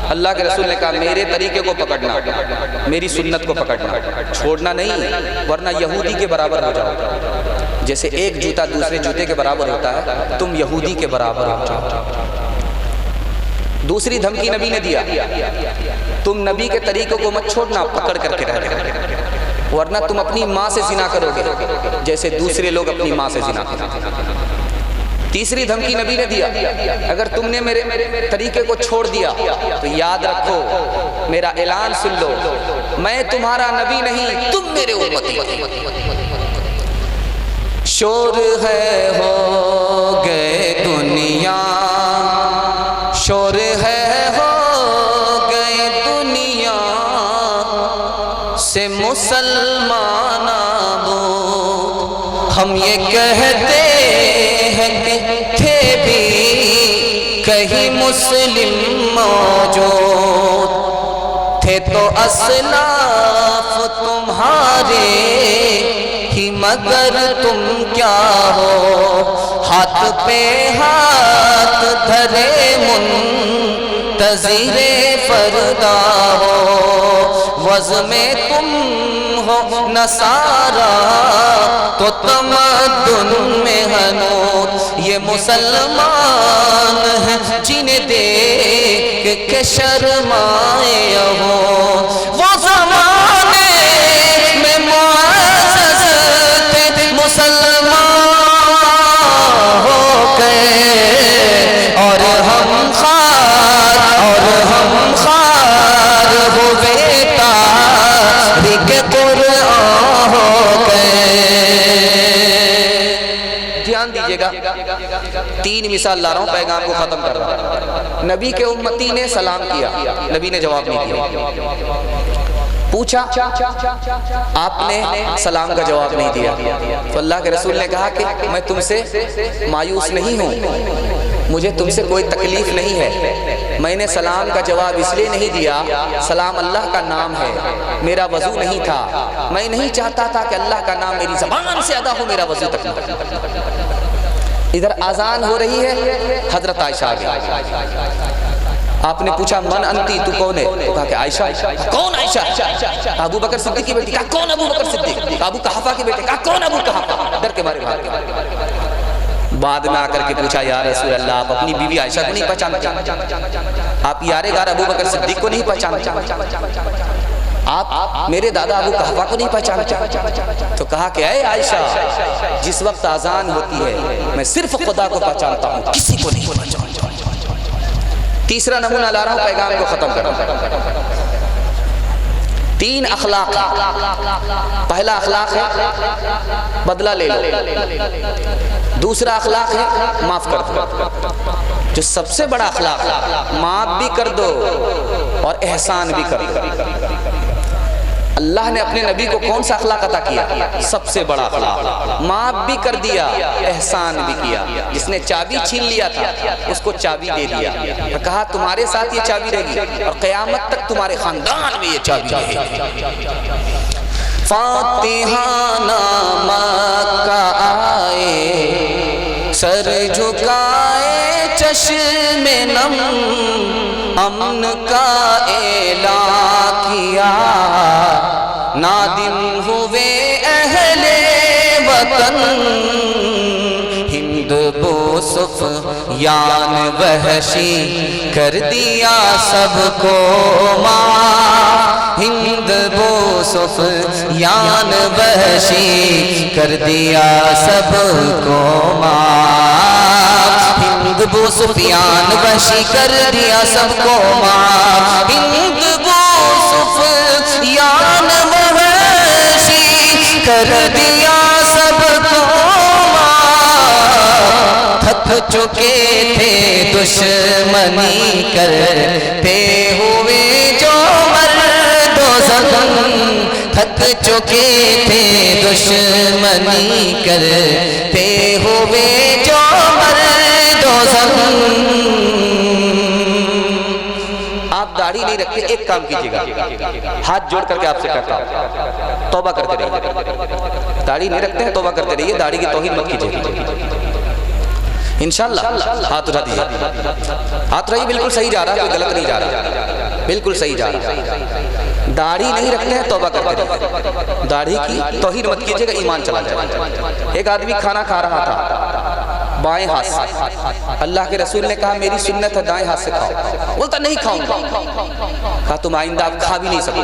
اللہ کے رسول نے کہا میرے طریقے کو پکڑنا، میری سنت کو پکڑنا، چھوڑنا نہیں ورنہ یہودی کے برابر ہو جاؤ۔ جیسے ایک جوتا دوسرے جوتے کے برابر ہوتا ہے، تم یہودی کے برابر ہو جاؤ۔ دوسری دھمکی نبی نے دیا، تم نبی کے طریقوں کو مت چھوڑنا، پکڑ کر کے رہنا، ورنہ تم اپنی ماں سے زنا کرو گے جیسے دوسرے لوگ اپنی ماں سے زنا کرتے ہیں۔ تیسری دھمکی نبی نے دیا، اگر تم نے میرے طریقے کو چھوڑ دیا تو یاد رکھو، میرا اعلان سن لو، میں تمہارا نبی نہیں، تم میرے امتی ہو۔ شور ہے ہو گئے دنیا، شور ہے ہو گئے دنیا سے مسلمان آبود، ہم یہ کہتے ہیں کہ تھے بھی کہیں مسلم موجود، تھے تو اسلاف تمہارے ہی مگر تم کیا ہو، ہاتھ پہ ہاتھ دھرے منتظر فردا ہو، وز میں تم ہو نصارا تو تمدن میں ہنوز، یہ مسلمان ہیں جنہیں دیکھ کے شرمائے ہو، وہ زمانے میں معزز تھے مسلمان ہو گئے، اور ہم خار ہوئے تاریخ قرآن ہو گئے۔ دھیان دیجئے گا، 3 مثال لا رہا ہوں، پیغام کو ختم کر رہا ہوں۔ نبی کے امتی نے سلام کیا، نبی نے جواب نہیں دیا، پوچھا آپ نے سلام کا جواب نہیں دیا، تو اللہ کے رسول نے کہا کہ میں تم سے مایوس نہیں ہوں، مجھے تم سے کوئی تکلیف نہیں ہے، میں نے سلام کا جواب اس لیے نہیں دیا، سلام اللہ کا نام ہے، میرا وضو نہیں تھا، میں نہیں چاہتا تھا کہ اللہ کا نام میری زبان سے ادا ہو، میرا وضو تک نہ۔ ادھر آذان ہو رہی ہے، حضرت عائشہ آ گئی۔ آپ نے پوچھا من انتی، تو کون ہے؟ تو کہا کہ عائشہ۔ کون عائشہ؟ ابو بکر صدیق کی بیٹی۔ کہا کون ابو بکر صدیق؟ ابو قحافہ کی بیٹی۔ کہا کون ابو قحافہ؟ ڈر کے مارے بھاگ گئے۔ بعد میں آ کر کے پوچھا یا رسول اللہ، آپ اپنی بیوی عائشہ کو نہیں پہچانتے؟ آپ یار غار ابو بکر صدیق کو نہیں پہچانتے؟ آپ میرے دادا ابو قحافہ کو نہیں پہچانتے؟ تو کہا کہ اے عائشہ، جس وقت اذان ہوتی ہے میں صرف خدا کو پہچانتا ہوں، کسی کو نہیں پہچانتا۔ تیسرا نمونہ لا رہا ہوں پیغام کو ختم کرنا۔ 3 اخلاق۔ پہلا اخلاق ہے بدلہ لے لو، دوسرا اخلاق ہے معاف کر دو، جو سب سے بڑا اخلاق ہے معاف بھی کر دو اور احسان بھی کر دو۔ اللہ نے اپنے نبی کو کون سا اخلاق عطا کیا؟ سب سے بڑا اخلاق، معاف بھی کر دیا، احسان بھی کیا۔ جس نے چابی چھین لیا تھا اس کو چابی دے دیا، اور کہا تمہارے ساتھ یہ چابی رہے گی اور قیامت تک تمہارے خاندان میں یہ چابی رہے گی۔ فاتحانہ مکہ آئے، سر جھکائے چشم نم، امن کا اعلان کیا، نادم ہوئے اہل وطن، ہند بو سفیان وحشی کر دیا سب کو ماں، ہند بو سفیان وحشی کر دیا سب کو ماں، ہند بو سفیان وحشی کر دیا سب کو ماں، ہند بو سفیان وحشی کر دیا سب کو ماں، تھک چکے تھے دشمنی کرتے ہوئے جو مرد و زخم، تھک چکے تھے دشمنی کرتے ہوئے جو مرد و زخم۔ آپ داڑھی نہیں رکھتے، ایک کام کیجئے گا، ہاتھ جوڑ کر کے آپ سے کہتا ہوں توبہ کرتے رہیے۔ داڑھی نہیں رکھتے ہیں توبہ کرتے رہیے، داڑھی کی توہین مت کیجئے انشاءاللہ۔ ہاتھ اٹھا دیجئے، ہاتھ اٹھائیے، بالکل صحیح جا رہا ہے، کوئی غلط نہیں جا رہا، بالکل صحیح جا رہا ہے۔ داڑھی نہیں رکھتے ہیں توبہ کرتے رہیے، داڑھی کی توہین مت کیجئے گا، ایمان چلا جائے۔ ایک آدمی کھانا کھا رہا تھا بائیں ہاتھ سے، اللہ کے رسول نے کہا میری سنت ہے دائیں ہاتھ سے کھاؤ، بولتا نہیں کھاؤں گا، کہا تم آئندہ آپ کھا بھی نہیں سکتے،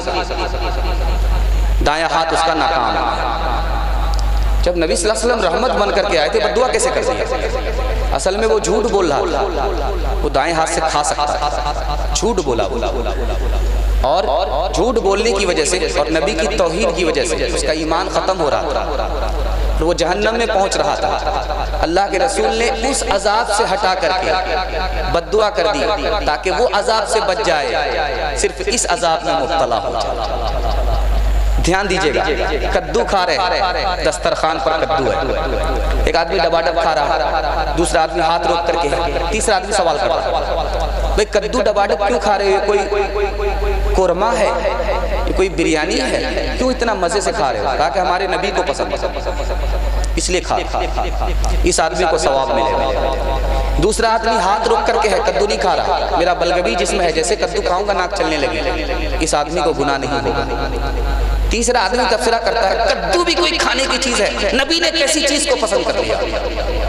دائیں ہاتھ اس کا ناکام ہے۔ جب نبی صلی اللہ علیہ وسلم رحمت بن کر کے آئے تھے بددعا کیسے کر دیا؟ اصل میں وہ جھوٹ بول رہا تھا، وہ دائیں ہاتھ سے کھا سکتا تھا، جھوٹ بولا، اور جھوٹ بولنے کی وجہ سے اور نبی کی توہین کی وجہ سے اس کا ایمان ختم ہو رہا تھا، وہ جہنم میں پہنچ رہا تھا۔ اللہ کے رسول نے اس عذاب سے ہٹا کر کے بددعا کر دی تاکہ وہ عذاب سے بچ جائے، صرف اس عذاب میں مبتلا ہو جائے۔ دھیان دیجئے گا، کدو کھا رہے، دسترخوان پر کدو ہے، ایک آدمی ڈبا ڈب کھا رہا، دوسرا آدمی ہاتھ روک کر کے، تیسرا آدمی سوال کر رہا، بھئی کدو ڈبا ڈب کیوں کھا رہے ہو؟ کوئی قورمہ ہے، کوئی بریانی ہے، کیوں اتنا مزے سے کھا رہے ہو؟ کہا کہ ہمارے نبی کو پسند اس لیے کھا، اس آدمی کو ثواب ملے گا۔ دوسرا آدمی ہاتھ روک کر کے ہے، کدو نہیں کھا رہا، میرا بلغمی جسم ہے، جیسے کدو کھاؤں گا ناک چلنے لگے، اس آدمی کو گناہ نہیں ہوگا۔ تیسرا آدمی تبصرہ کرتا ہے کدو بھی کوئی کھانے کی چیز ہے، نبی نے کیسی چیز کو پسند کر لیا،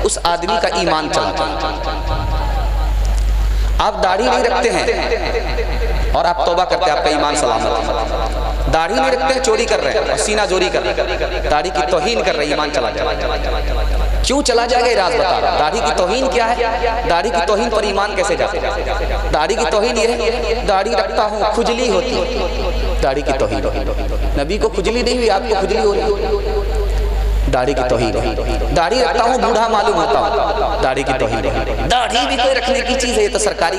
اس آدمی کا ایمان چلتا ہے۔ آپ داڑھی نہیں رکھتے ہیں اور آپ توبہ کرتے ہیں، آپ کا ایمان سلامت ہے۔ داڑھی نہیں رکھتے ہیں، چوری کر رہے ہیں اور سینہ جوری کر رہے ہیں، داڑھی کی توہین کر رہے ہیں، ایمان چلا جائے گا۔ کیوں چلا جائے گا یہ راز بتا رہا ہوں۔ داڑھی کی توہین کیا ہے؟ داڑھی کی توہین پر ایمان کیسے جاتے ہیں؟ داڑھی کی توہین یہ ہے داڑھی رکھتا ہوں کھجلی ہوتی ہے، داڑھی کی توہین۔ نبی کو کھجلی نہیں ہوئی، آپ کو کھجلی ہو رہی، داڑھی کی توہین۔ داڑھی رکھتا ہوں بوڑھا معلوم ہوتا ہوں، داڑھی کی توہین۔ داڑھی بھی کوئی رکھنے کی چیز ہے، یہ تو سرکاری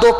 2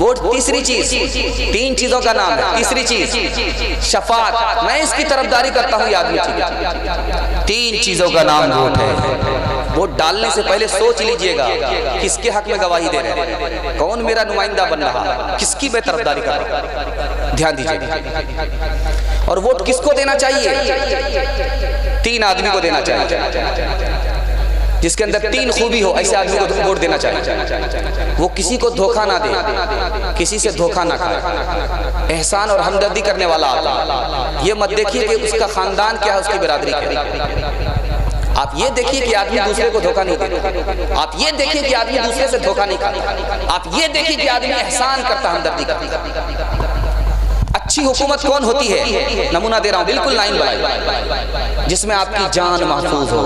ووٹ تیسری چیز، تین چیزوں کا نام ہے، تیسری چیز شفاعت، میں اس کی طرفداری کرتا ہوں یہ آدمی ٹھیک ہے، تین چیزوں کا نام ووٹ ہے۔ ووٹ ڈالنے سے پہلے سوچ لیجئے گا کس کے حق میں گواہی دے رہے ہیں، کون میرا نمائندہ بن رہا، کس کی میں طرفداری کر رہا ہوں، دھیان دیجئے گا۔ اور ووٹ کس کو دینا چاہیے؟ تین آدمی کو دینا چاہیے جس کے اندر تین خوبی ہو، ایسے آدمی کو ووٹ دینا چاہیے۔ وہ کسی کو دھوکہ نہ دے، کسی سے دھوکہ نہ کھائے، احسان اور ہمدردی کرنے والا آدمی۔ یہ مت دیکھیے کہ اس کا خاندان کیا ہے، اس کی برادری کیا ہے، آپ یہ دیکھیے کہ آدمی دوسرے کو دھوکہ نہیں دیتا، آپ یہ دیکھیے کہ آدمی دوسرے سے دھوکہ نہیں کھاتا، آپ یہ دیکھیے کہ آدمی احسان کرتا، ہمدردی کرتا۔ اچھی حکومت کون ہوتی ہے؟ نمونہ دے رہا ہوں، بالکل لائن بنائیں، جس میں آپ کی جان محفوظ ہو،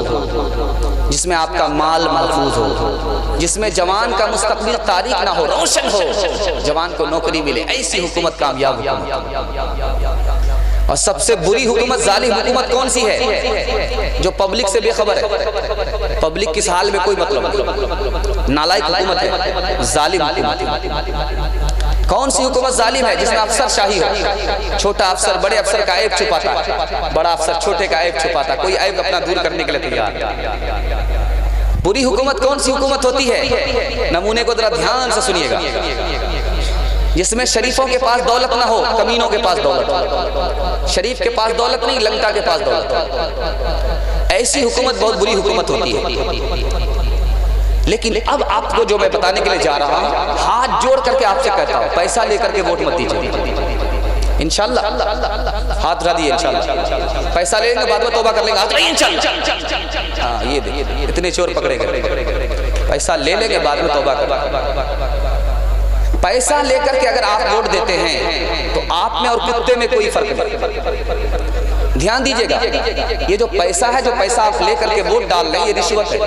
جس میں آپ کا مال محفوظ ہو، جس میں جوان کا مستقبل تاریک نہ ہو، روشن ہو، جوان کو نوکری ملے، ایسی حکومت کامیاب حکومت۔ اور سب سے بری حکومت، ظالم حکومت کون سی ہے؟ جو پبلک سے بے خبر ہے، پبلک کس حال میں کوئی مطلب نہیں، نالائق حکومت ہے، ظالم حکومت۔ کون سی حکومت ظالم ہے؟ جس میں افسر شاہی ہو، چھوٹا افسر بڑے افسر کا عیب چھپاتا، بڑا افسر چھوٹے کا عیب چھپاتا، کوئی عیب اپنا دور کرنے کے لیے تیار۔ بری حکومت کون سی حکومت ہوتی ہے؟ نمونے کو ذرا دھیان سے سنیے گا، جس میں شریفوں کے پاس دولت نہ ہو، کمینوں کے پاس دولت ہو، شریف کے پاس دولت نہیں، لنکا کے پاس دولت ہو، ایسی حکومت بہت بری حکومت ہوتی ہے۔ لیکن اب آپ کو جو میں بتانے کے لیے جا رہا ہوں، ہاتھ جوڑ کر کے آپ سے کہتا ہوں، پیسہ لے کر کے ووٹ مت دیجیے، انشاءاللہ ہاتھ رہا دیئے، انشاءاللہ پیسہ لے لیں گے، بعد میں توبہ کر لیں گے، ہاتھ رہی انشاءاللہ۔ ہاں یہ دیکھیں، اتنے چور پکڑے گئے، پیسہ لے لیں گے، بعد میں توبہ کر لیں گے۔ پیسہ لے کر کے اگر آپ ووٹ دیتے ہیں تو آپ میں اور کتے میں کوئی فرق نہیں، دھیان دیجئے گا۔ یہ جو پیسہ ہے، جو پیسہ آپ لے کر کے ووٹ ڈال رہے ہیں، یہ رشوت ہے،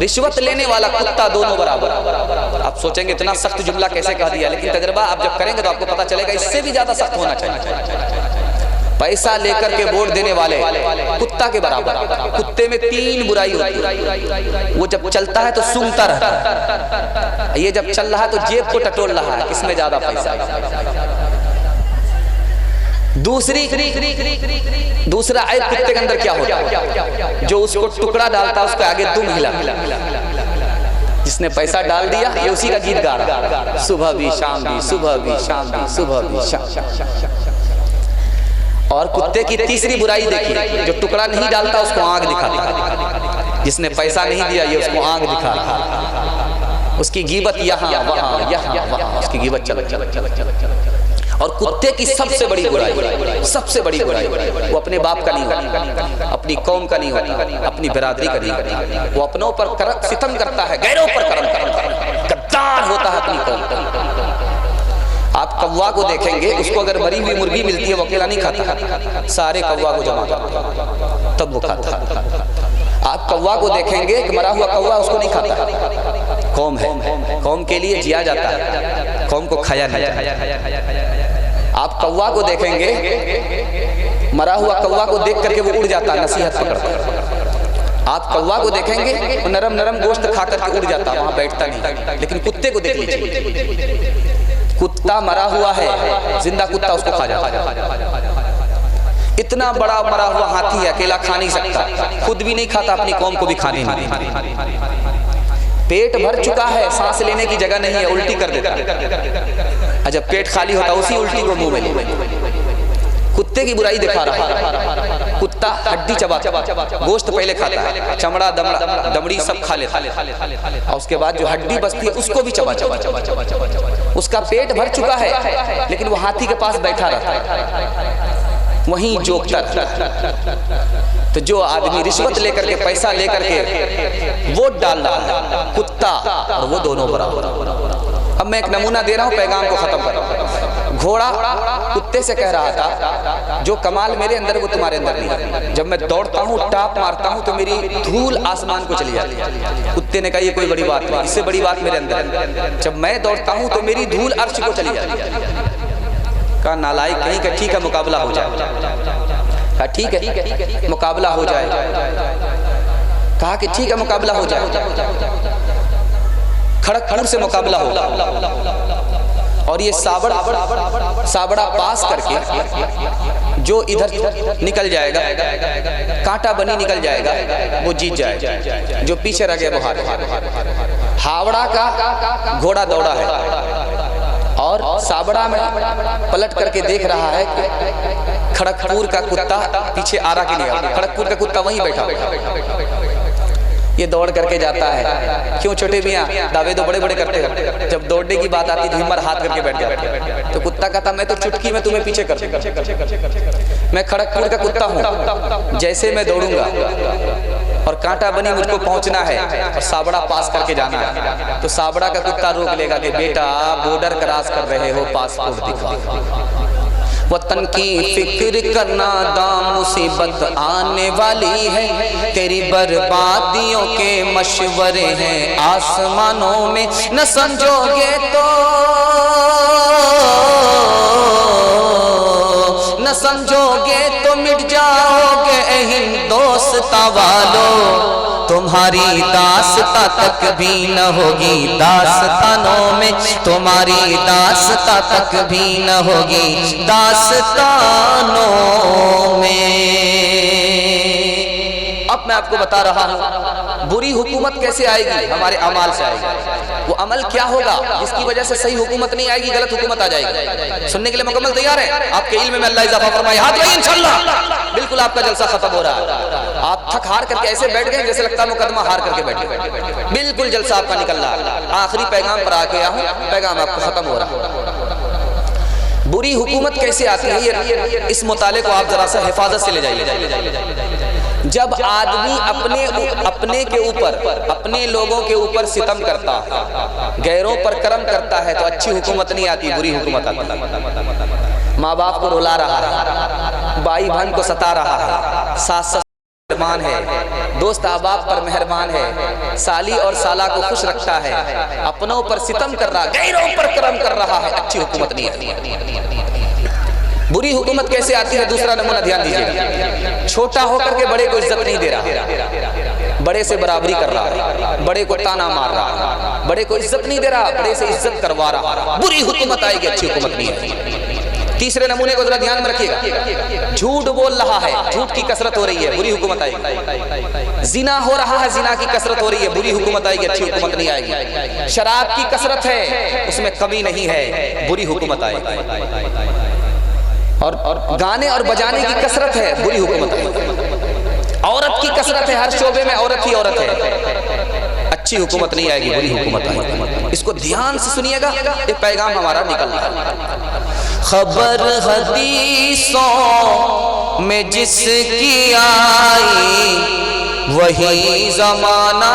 رشوت لینے والا کتا دونوں برابر۔ آپ سوچیں گے اتنا سخت جملہ کیسے کہہ دیا، لیکن تجربہ آپ جب کریں گے تو آپ کو پتہ چلے گا اس سے بھی زیادہ سخت ہونا چاہیے۔ پیسہ لے کر کے ووٹ دینے والے کتا کے برابر، کتے میں تین برائی ہوتی ہے، وہ جب چلتا ہے تو سونگتا رہتا ہے، یہ جب چل رہا ہے تو جیب کو ٹٹول رہا ہے، کس میں زیادہ پیسہ ہے۔ دوسرا عیب کتے کے اندر کیا ہوتا ہے؟ جو اس کو ٹکڑا ڈالتا ہے اس کو آگے دم ہلا، جس نے پیسہ ڈال دیا یہ اسی کا گیت گا رہا، صبح بھی شام بھی، صبح بھی شام بھی، صبح بھی شام۔ اور کتے کی تیسری برائی دیکھیے، جو ٹکڑا نہیں ڈالتا اس کو آنکھ دکھاتا، جس نے پیسہ نہیں دیا یہ اس کو آنکھ دکھاتا، اس کی غیبت یہاں وہاں یہاں وہاں، اس کی غیبت چل۔ اور کتے کی سب سے بڑی برائی، سب سے بڑی برائی، وہ اپنے باپ کا نہیں ہوتا، اپنی قوم کا نہیں ہوتا، اپنی برادری کا نہیں ہوتا، وہ اپنوں پر ستم کرتا ہے، غیروں پر کرم کرتا ہے، غدار ہوتا ہے اپنی قوم کا۔ آپ کوا کو دیکھیں گے، اس کو اگر مری ہوئی مرغی ملتی ہے وہ اکیلا نہیں کھاتا، سارے کوا کو جمع کرتا تب وہ کھاتا۔ آپ کوا کو دیکھیں گے کہ مرا ہوا کوا اس کو نہیں کھاتا، قوم ہے، قوم کے لیے جیا جاتا ہے، قوم کو کھایا نہیں جاتا۔ آپ کوا کو دیکھیں گے، مرا ہوا کوا کو دیکھ کر کے وہ اڑ جاتا ہے، نصیحت پکڑتا۔ آپ کوا کو دیکھیں گے، وہ نرم نرم گوشت کھا کر کے اڑ جاتا ہے، وہاں بیٹھتا نہیں۔ لیکن کتے کو دیکھ لیجیے، کتا مرا ہوا ہے، زندہ کتا اس کو کھا جاتا ہے۔ اتنا بڑا مرا ہوا ہاتھی ہے، اکیلا کھا نہیں سکتا، خود بھی نہیں کھاتا، اپنی قوم کو بھی کھانے نہیں دیتا۔ پیٹ بھر چکا ہے، سانس لینے کی جگہ نہیں ہے، الٹی کر دیتا ہے، جب پیٹ خالی ہوتا اسی الٹی کو منہ میں لے۔ کتے کی برائی دکھا رہا ہے، کتا ہڈی چباتا، گوشت پہلے کھاتا ہے، چمڑا دمڑی سب کھا لیتا ہے، اور اس کے بعد جو ہڈی بستی ہے اس کو بھی چبا چبا۔ اس کا پیٹ بھر چکا ہے لیکن وہ ہاتھی کے پاس بیٹھا رہتا ہے، وہیں جوکتا رہتا۔ تو جو آدمی رشوت لے کر کے پیسہ لے کر کے ووٹ ڈال رہا ہے، کتا اور وہ دونوں برابر۔ اب میں ایک نمونہ دے رہا ہوں، پیغام کو ختم کر رہا ہوں۔ گھوڑا کتے سے کہہ رہا تھا، جو کمال میرے اندر وہ تمہارے اندر نہیں، جب میں دوڑتا ہوں ٹاپ مارتا ہوں تو میری دھول آسمان کو چلی جاتی ہے۔ کتے نے کہا یہ کوئی بڑی بات نہیں، اس سے بڑی بات میرے اندر ہے، جب میں دوڑتا ہوں تو میری دھول عرش کو چلی جاتی ہے۔ کہا نالائق کہیں کہ ٹھیک ہے مقابلہ ہو جائے، کہا ٹھیک ہے مقابلہ ہو جائے، کہا کہ ٹھیک ہے مقابلہ ہو جائے۔ کھڑگپور سے مقابلہ ہو، اور یہ سابڑا پاس کر کے جو ادھر نکل جائے گا، کانٹا بنی نکل جائے گا، وہ جیت جائے گا، جو پیچھے رہ گیا وہ ہار۔ ہاوڑا کا گھوڑا دوڑا ہے اور سابڑا میں پلٹ کر کے دیکھ رہا ہے کہ کھڑگپور کا کتا پیچھے آرا کے لیے، کھڑگپور کا کتا وہیں بیٹھا، یہ دوڑ کر کے جاتا ہے۔ کیوں چھوٹے میاں دعوے تو بڑے بڑے کرتے ہیں، جب دوڑنے کی بات آتی تو ہمر ہاتھ کر کے بیٹھ جاتا ہے۔ تو کتا کہتا میں تو چٹکی میں تمہیں پیچھے کر دوں، میں کھڑگپور کا کتا ہوں، جیسے میں دوڑوں گا اور کانٹا بنی مجھ کو پہنچنا ہے اور سابڑا پاس کر کے جانا ہے، تو سابڑا کا کتا روک لے گا کہ بیٹا بورڈر کراس کر رہے ہو، پاسپورٹ دکھاؤ۔ وطن کی فکر کرنا دام مصیبت آنے والی ہے، تیری بربادیوں کے مشورے ہیں آسمانوں میں، نہ سمجھو گے تو نہ سمجھو گے تو مٹ جاؤ گے اے ہندوستاں والو، تمہاری داستاں تک بھی نہ ہوگی داستانوں میں، تمہاری داستاں تک بھی نہ ہوگی داستانوں میں۔ اب میں آپ کو بتا رہا ہوں بری حکومت کیسے آئے گی، ہمارے اعمال سے آئے گی۔ وہ عمل کیا ہوگا جس کی وجہ سے صحیح حکومت نہیں آئے گی، غلط حکومت آ جائے گی؟ سننے کے لیے مکمل تیار ہے؟ آپ کے علم میں اللہ اضافہ فرمائے، ہاتھ لگائیں انشاءاللہ۔ بالکل آپ کا جلسہ ختم ہو رہا ہے، آپ تھک ہار کر کے ایسے بیٹھ گئے جیسے لگتا ہے مقدمہ ہار کر کے بیٹھ گئے۔ بالکل جلسہ آپ کا نکل رہا ہے، آخری پیغام پر آ گیا ہوں، پیغام آپ کو ختم ہو رہا ہے۔ بری حکومت کیسے آتی ہے، اس مطالعے کو آپ ذرا سا حفاظت سے لے جائیے۔ جب آدمی اپنے کے اوپر، اپنے لوگوں کے اوپر ستم کرتا ہے، غیروں پر کرم کرتا ہے، تو اچھی حکومت نہیں آتی، بری حکومت آتی ہے۔ ماں باپ کو رلا رہا ہے، بھائی بہن کو ستا رہا ہے، ساس مہربان ہے، دوست احباب پر مہربان ہے، سالی اور سالہ کو خوش رکھتا ہے، اپنوں پر ستم کر رہا ہے، غیروں پر کرم کر رہا ہے، اچھی حکومت نہیں آتی۔ بری حکومت کیسے آتی ہے، دوسرا نمونہ دھیان دیجیے گا۔ چھوٹا ہو کر کے بڑے کو عزت نہیں دے رہا، بڑے سے برابری کر رہا ہے، بڑے کو تانا مار رہا ہے، بڑے کو عزت نہیں دے رہا، بڑے سے عزت کروا رہا ہے، بری حکومت آئے گی، اچھی حکومت نہیں آئے گی۔ تیسرے نمونے کو ذرا دھیان میں رکھیے گا، جھوٹ بول رہا ہے، جھوٹ کی کثرت ہو رہی ہے، بری حکومت آئے گی۔ زنا ہو رہا ہے، زنا کی کثرت ہو رہی ہے، بری حکومت آئے گی، اچھی حکومت نہیں آئے گی۔ شراب کی کثرت ہے، اس میں کمی نہیں ہے، بری حکومت آئے گی۔ اور گانے اور بجانے کی کثرت ہے، بری حکومت ہے۔ عورت کی کثرت ہے، ہر شعبے میں عورت ہی عورت ہے، اچھی حکومت نہیں آئے گی، بری حکومت آئے گی۔ اس کو دھیان سے سنیے گا، یہ پیغام ہمارا نکل رہا ہے۔ خبر حدیثوں میں جس کی آئی، وہی زمانہ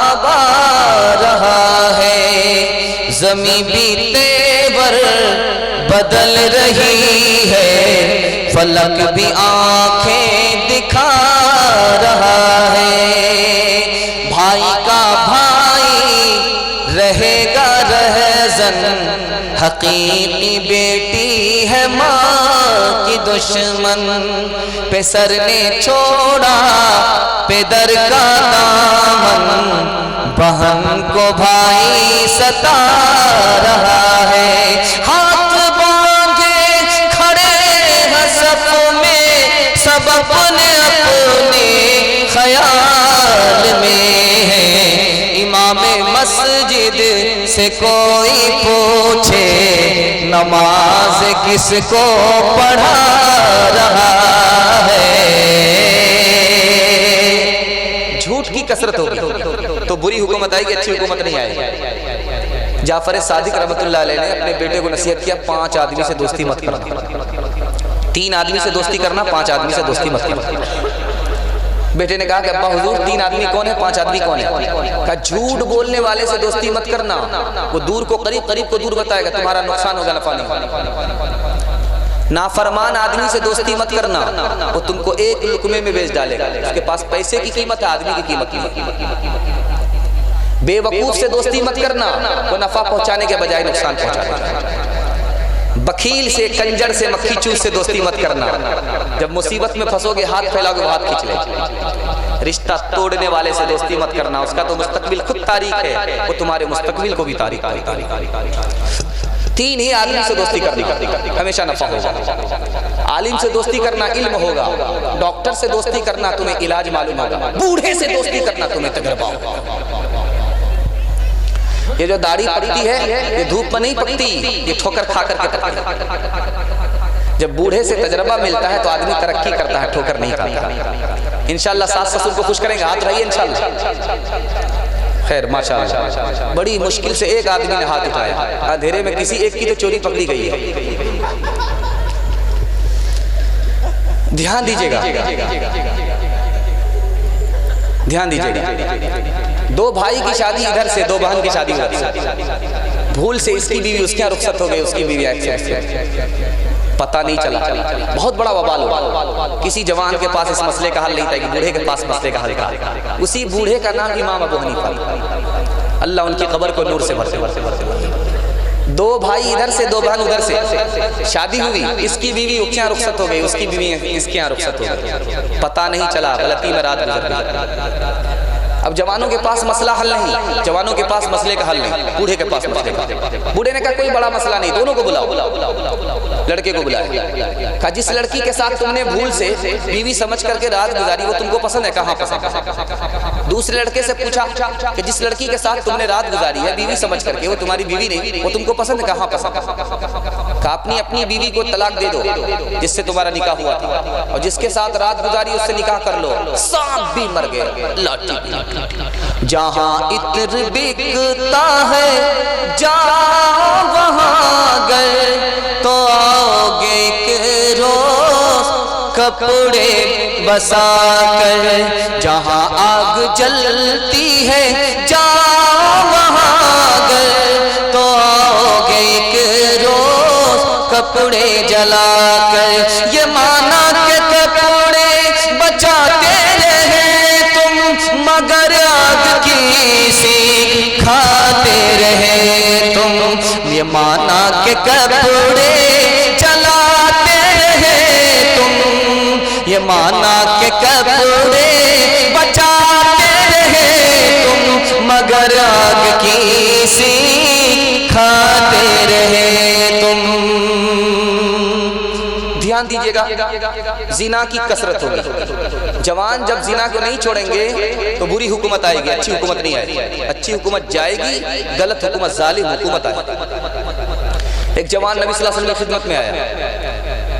اب آ رہا ہے، زمیں بھی تیور بدل رہی ہے، فلک بھی آنکھیں دکھا رہا ہے، بھائی کا بھائی رہے گا رہزن، حقیقی بیٹی ہے ماں کی دشمن، پسر نے چھوڑا پدر کا دامن، بہن کو بھائی ستا رہا ہے، ہاتھ باندھے کھڑے ہیں صف میں، سب اپنے اپنے خیال میں ہیں، امام مسجد سے کوئی پوچھے نماز کس کو پڑھا رہا ہے۔ جھوٹ کی کثرت ہوگی تو بری حکومت آئے گی، اچھی حکومت نہیں آئے گی۔ جعفر صادق رحمۃ اللہ علیہ نے اپنے بیٹے کو نصیحت کیا، 5 آدمی سے دوستی مت کرنا، 3 آدمی سے دوستی کرنا، 5 آدمی سے دوستی مت کرنا۔ بیٹے نے کہا کہ ابا حضور 3 آدمی کون ہے، 5 آدمی کون ہے؟ کہا جھوٹ بولنے والے سے دوستی مت کرنا، وہ دور کو قریب، قریب کو دور بتائے گا، تمہارا نقصان ہوگا، نفع نہیں ہوگا۔ نافرمان آدمی سے دوستی مت کرنا، وہ تم کو ایک لقمے میں بیچ ڈالے گا، اس کے پاس پیسے کی قیمت ہے، آدمی کی قیمت نہیں۔ بے وقوف سے دوستی مت کرنا، وہ نفع پہنچانے کے بجائے نقصان پہنچانے گا۔ بخیل سے، کنجر سے، مکھی چوس سے دوستی مت کرنا، جب مصیبت میں پھنسو گے ہاتھ پھیلاؤ گے وہ ہاتھ کھینچ لے گا۔ رشتہ توڑنے والے سے دوستی مت کرنا، اس کا تو مستقبل خود تاریک ہے، وہ تمہارے مستقبل کو بھی تاریک کرے گا۔ تین ہی آدمی سے دوستی کرنا ہمیشہ نفع ہوگا. عالم سے دوستی کرنا علم ہوگا، ڈاکٹر سے دوستی کرنا تمہیں علاج معلوم ہوگا، بوڑھے سے دوستی کرنا تمہیں تجربہ ہوگا. یہ جو داڑھی پکتی ہے یہ دھوپ میں نہیں پکتی، یہ ٹھوکر کھا کر کے پکتی ہے. جب بوڑھے سے تجربہ ملتا ہے تو آدمی ترقی کرتا ہے، ٹھوکر نہیں کھاتا. انشاءاللہ ساس سسر کو خوش کریں گے، ہاتھ اٹھائیے انشاءاللہ. خیر ماشاءاللہ بڑی مشکل سے ایک آدمی نے ہاتھ اٹھایا، اندھیرے میں کسی ایک کی تو چوری پکڑی گئی ہے. دھیان دیجئے گا، دھیان دیجئے گا. دو بھائی کی شادی ادھر سے، دو بہن کی شادی ادھر سے. بھول سے اس کی بیوی اس کے یہاں رخصت ہو گئی، اس کی بیوی پتہ نہیں چلا. بہت بڑا وبال ہوا. کسی جوان کے پاس اس مسئلے کا حل نہیں تھا کہ بوڑھے کے پاس مسئلے کا حل تھا. اسی بوڑھے کا نام امام ابو حنیفہ. اللہ ان کی قبر کو نور سے بھر دے. دو بھائی ادھر سے، دو بہن ادھر سے. شادی ہوئی، اس کی بیوی اس کے یہاں رخصت ہو گئی، اس کی بیوی اس کے یہاں رخصت ہو گئی. پتہ نہیں چلا، غلطی میں رات گزر گئی. اب جوانوں کے پاس مسئلہ حل نہیں، جوانوں کے پاس مسئلے کا حل نہیں، بوڑھے کے پاس مسئلے کا. بوڑھے نے کہا کوئی بڑا مسئلہ نہیں، دونوں کو بلاؤ. لڑکے کو بلایا، کہا جس لڑکی کے ساتھ تم نے بھول سے بیوی سمجھ کر کے رات گزاری وہ تم کو پسند ہے؟ کہاں پسند. دوسرے لڑکے سے پوچھا کہ جس لڑکی کے ساتھ تم نے رات گزاری ہے بیوی سمجھ کر کے، وہ تمہاری بیوی نہیں، وہ تم کو پسند ہے؟ کہاں پسند. کہا اپنی بیوی کو طلاق دے دو جس سے تمہارا نکاح ہوا تھا، اور جس کے ساتھ رات گزاری اس سے نکاح کر لو. سانپ بھی مر گئے، لاٹھی. جہاں عطر بکتا ہے جہاں وہاں گئے تو آؤ گے ایک روز کپڑے بسا کر. جہاں آگ جلتی ہے جہاں وہاں گئے تو آؤ گے ایک روز کپڑے جلا کر. یہ مانا کہ کپڑے بچاتے رہے تم مگر آگ کی سیخ کھاتے رہے تم. یہ مانا کہ کپڑے جلاتے رہے تم، یہ مانا کہ کپڑے بچاتے رہے تم مگر آگ کی سیخ کھاتے رہے تم. دھیان دیجئے گا، زنا کی کثرت ہوگی. جوان جب زنا کو نہیں چھوڑیں گے تو بری حکومت آئے گی، اچھی حکومت نہیں آئے گی. اچھی حکومت جائے گی، غلط حکومت ظالم حکومت آئے گی. ایک جوان نبی صلی اللہ علیہ وسلم کی خدمت میں آیا،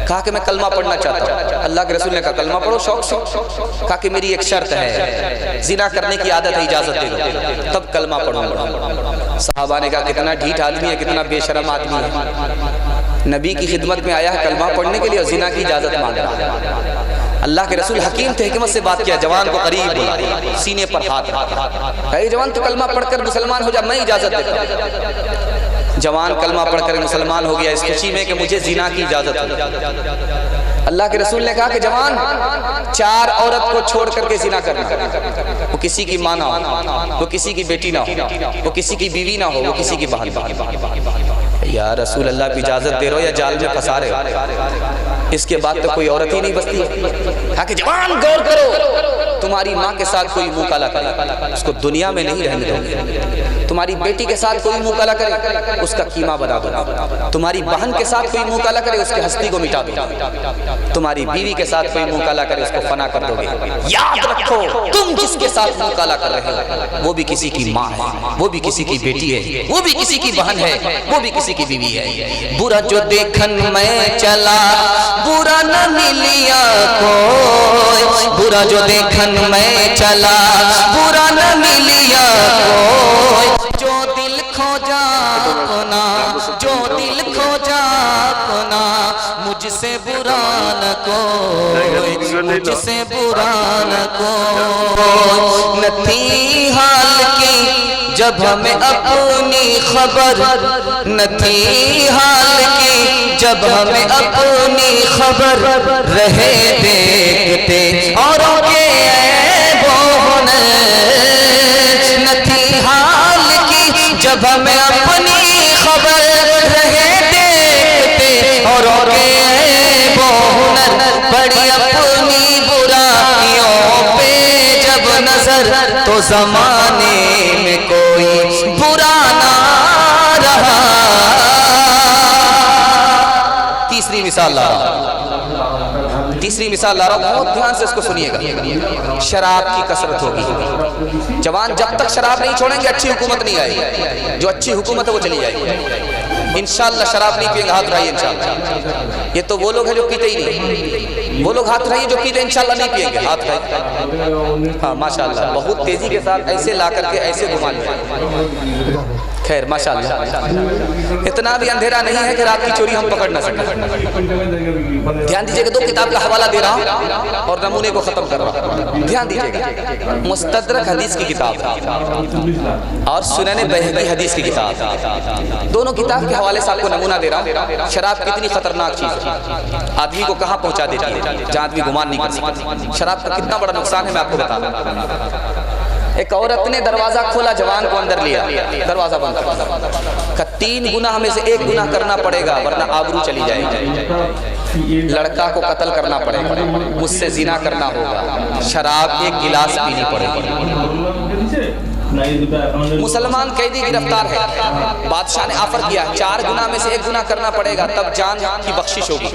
کہا کہ میں کلمہ پڑھنا چاہتا ہوں. اللہ کے رسول نے کہا کلمہ پڑھو شوق سے. کہا کہ میری ایک شرط ہے، زنا کرنے کی عادت ہے، اجازت دے دو تب کلمہ پڑھوں گا. صحابہ نے کہا کتنا ڈھیٹ آدمی ہے، کتنا بے شرم آدمی ہے. نبی کی خدمت میں آیا ہے کلمہ پڑھنے کے لیے اور زنا کی اجازت مانگ رہا ہے. اللہ کے رسول حکیم تھے، حکمت سے بات کیا. جوان کو قریب بلا، سینے پر ہاتھ رکھا. کہا یہ جوان تو کلمہ پڑھ کر مسلمان ہو جا، میں اجازت دیتا ہوں. جوان کلمہ پڑھ کر مسلمان ہو گیا اس خوشی میں کہ مجھے زنا کی اجازت ہے. اللہ کے رسول نے کہا کہ جوان 4 عورت کو چھوڑ کر کے زنا کرنا، وہ کسی کی ماں نہ ہو، وہ کسی کی بیٹی نہ ہو، وہ کسی کی بیوی نہ ہو، وہ کسی کی بہن. یا رسول اللہ کو اجازت دے رہے ہو یا جال میں پھنسا رہے ہو؟ اس کے بعد تو کوئی عورت ہی نہیں بستی. کہا کہ جوان غور کرو، تمہاری ماں کے ساتھ کوئی منہ کالا کرے اس کو دنیا میں نہیں رہنے دو گے. تمہاری بیٹی کے ساتھ کوئی منہ کالا کرے اس کا قیمہ بنا دو. تمہاری بہن کے ساتھ کوئی منہ کالا کرے اس کی ہستی کو مٹا دو. تمہاری بیوی کے ساتھ کوئی منہ کالا کرے اس کو فنا کر دو گے. یاد رکھو تم جس کے ساتھ منہ کالا کر رہے ہو وہ بھی کسی کی ماں ہے، وہ بھی کسی کی بیٹی ہے، وہ بھی کسی کی بہن ہے، وہ بھی کسی کی بیوی ہے. برا جو دیکھن میں چلا برا نہ ملیا کوئی، برا جو دیکھن میں چلا برا نہ ملیا کوئی. جو دل کھو جا اپنا، جو دل کھو جا اپنا، مجھ سے برا نہ کوئی، مجھ سے برا نہ کوئی. نہ تھی حال کی جب ہمیں اپنی خبر، نہ تھی حال کی جب ہمیں اپنی خبر، رہے دیکھتے اوروں کے عیبوں نے. نہ تھی حال کی جب ہمیں اپنی خبر، رہے دیکھتے اوروں کے عیبوں نے. بڑی اپنی برائیوں پہ جب نظر تو زمانے میں کوئی برا نہ رہا. تیسری مثال لا رہا ہوں، تیسری مثال لا رہا ہوں، بہت دھیان سے اس کو سنیے گا۔ شراب کی کثرت ہوگی، جوان جب تک شراب نہیں چھوڑیں گے اچھی حکومت نہیں آئے گی، جو اچھی حکومت ہے وہ چلی جائے گی انشاءاللہ۔ شراب نہیں پیئیں گے، ہاتھ اٹھائیے انشاءاللہ۔ یہ تو وہ لوگ ہیں جو پیتے ہی نہیں، وہ لوگ ہاتھ اٹھائیے جو پیتے انشاءاللہ نہیں پیئیں گے، ہاتھ اٹھائیے۔ ہاں ماشاءاللہ، بہت تیزی کے ساتھ ایسے لا کر کے ایسے گھما لیا۔ خیر ماشاءاللہ، اتنا بھی اندھیرا نہیں ہے کہ رات کی چوری ہم پکڑ نہ سکیں۔ دھیان دیجئے کہ 2 کتاب کا حوالہ دے رہا ہوں اور نمونے کو ختم کر رہا ہوں، دھیان دیجئے گا۔ مستدرک حدیث کی کتاب اور سنن بہقی حدیث کی کتاب، دونوں کتاب کے حوالے سے آپ کو نمونہ دے رہا ہوں۔ شراب کتنی خطرناک چیز ہے، آدمی کو کہاں پہنچا دیتی ہے جہاں آدمی گمان نہیں کر سکتا۔ شراب کا کتنا بڑا نقصان ہے میں آپ کو بتا دوں۔ ایک عورت نے دروازہ کھولا، جوان کو اندر لیا، دروازہ بند کر، 3 گناہ میں سے 1 گناہ کرنا پڑے گا ورنہ آبرو چلی جائے گی۔ لڑکا کو قتل کرنا پڑے گا، مجھ سے زنا کرنا ہوگا، شراب 1 گلاس پینی پڑے گی۔ مسلمان قیدی گرفتار ہے، بادشاہ نے آفر کیا 4 گناہ میں سے 1 گناہ کرنا پڑے گا تب جان کی بخشش ہوگی،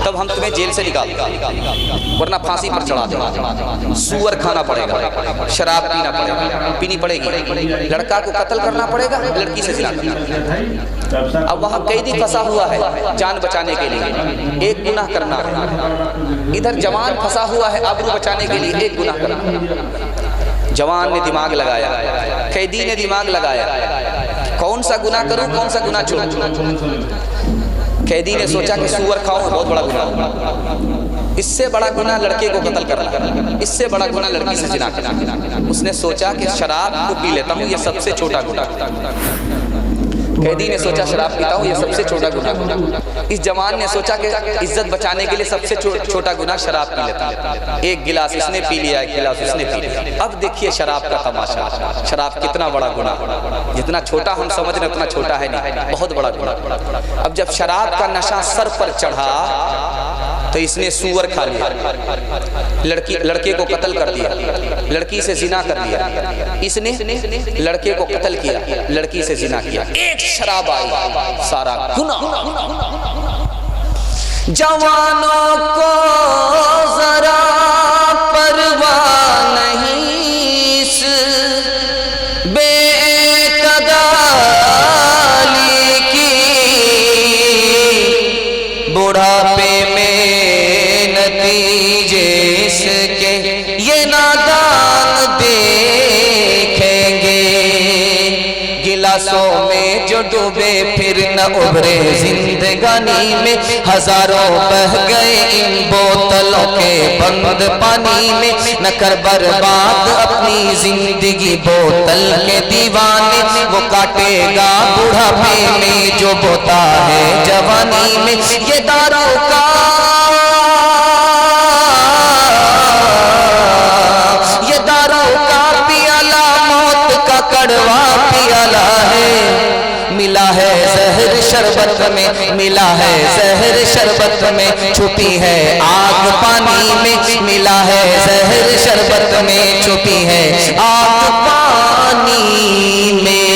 تب ہم تمہیں جیل سے نکال دیں گے ورنہ پھانسی پر چڑھا دیں، سور کھانا پڑے گا، شراب پینا پڑے گا، پینی پڑے گی، لڑکا کو قتل کرنا پڑے گا، لڑکی سے زنا کرنا۔ اب وہاں قیدی پھنسا ہوا ہے جان بچانے کے لیے 1 گناہ کرنا ہے، ادھر جوان پھنسا ہوا ہے آبرو بچانے کے لیے 1 گناہ کرنا۔ جوان نے دماغ لگایا، قیدی نے دماغ لگایا، کون سا گناہ کروں کون سا گناہ چھوڑوں۔ قیدی نے سوچا کہ سور کھاؤں بہت بڑا گناہ ہوگا، اس سے بڑا گناہ لڑکے کو قتل کرنا، اس سے بڑا گناہ لڑکی سے زنا کرنا۔ اس نے سوچا کہ شراب کو پی لیتا ہوں، یہ سب سے چھوٹا گناہ۔ قیدی نے سوچا شراب پیتا ہوں، یہ سب سے چھوٹا گناہ۔ اس جوان نے سوچا کہ عزت بچانے کے لیے سب سے چھوٹا گناہ شراب پی لیتا ہوں، 1 گلاس اس نے پی لیا، 1 گلاس اس نے پی لیا۔ اب دیکھیے شراب کا تماشا، شراب کتنا بڑا گناہ، جتنا چھوٹا ہم سمجھ رہے اتنا چھوٹا ہے نہیں، بہت بڑا گناہ۔ اب جب شراب کا نشہ سر پر چڑھا تو اس نے سور کھا لیا، لڑکے کو قتل کر دیا، لڑکی سے زنا کر دیا، اس نے لڑکے کو قتل کیا، لڑکی سے زنا کیا، ایک شراب آئی، سارا گناہ۔ جوانوں کو ذرا پرواہ نہیں اس بے اعتدالی کی، بڑھاپے میں نتیجے اس کے یہ نادان دیکھیں گے، گلاسوں میں جو ڈوبے پھر نہ ابھرے زندگانی میں، ہزاروں بہ گئے ان بوتلوں کے بند پانی میں، نہ کر برباد اپنی زندگی بوتل کے دیوانے، وہ کاٹے گا بڑھاپے میں جو بوتا ہے جوانی میں، یہ دارو کا پیالہ موت کا کڑوا پیالہ ہے، ملا ہے زہر شربت میں، ملا ہے زہر شربت میں، چھپی ہے آگ پانی میں، ملا ہے زہر شربت میں، چھپی ہے آگ پانی میں۔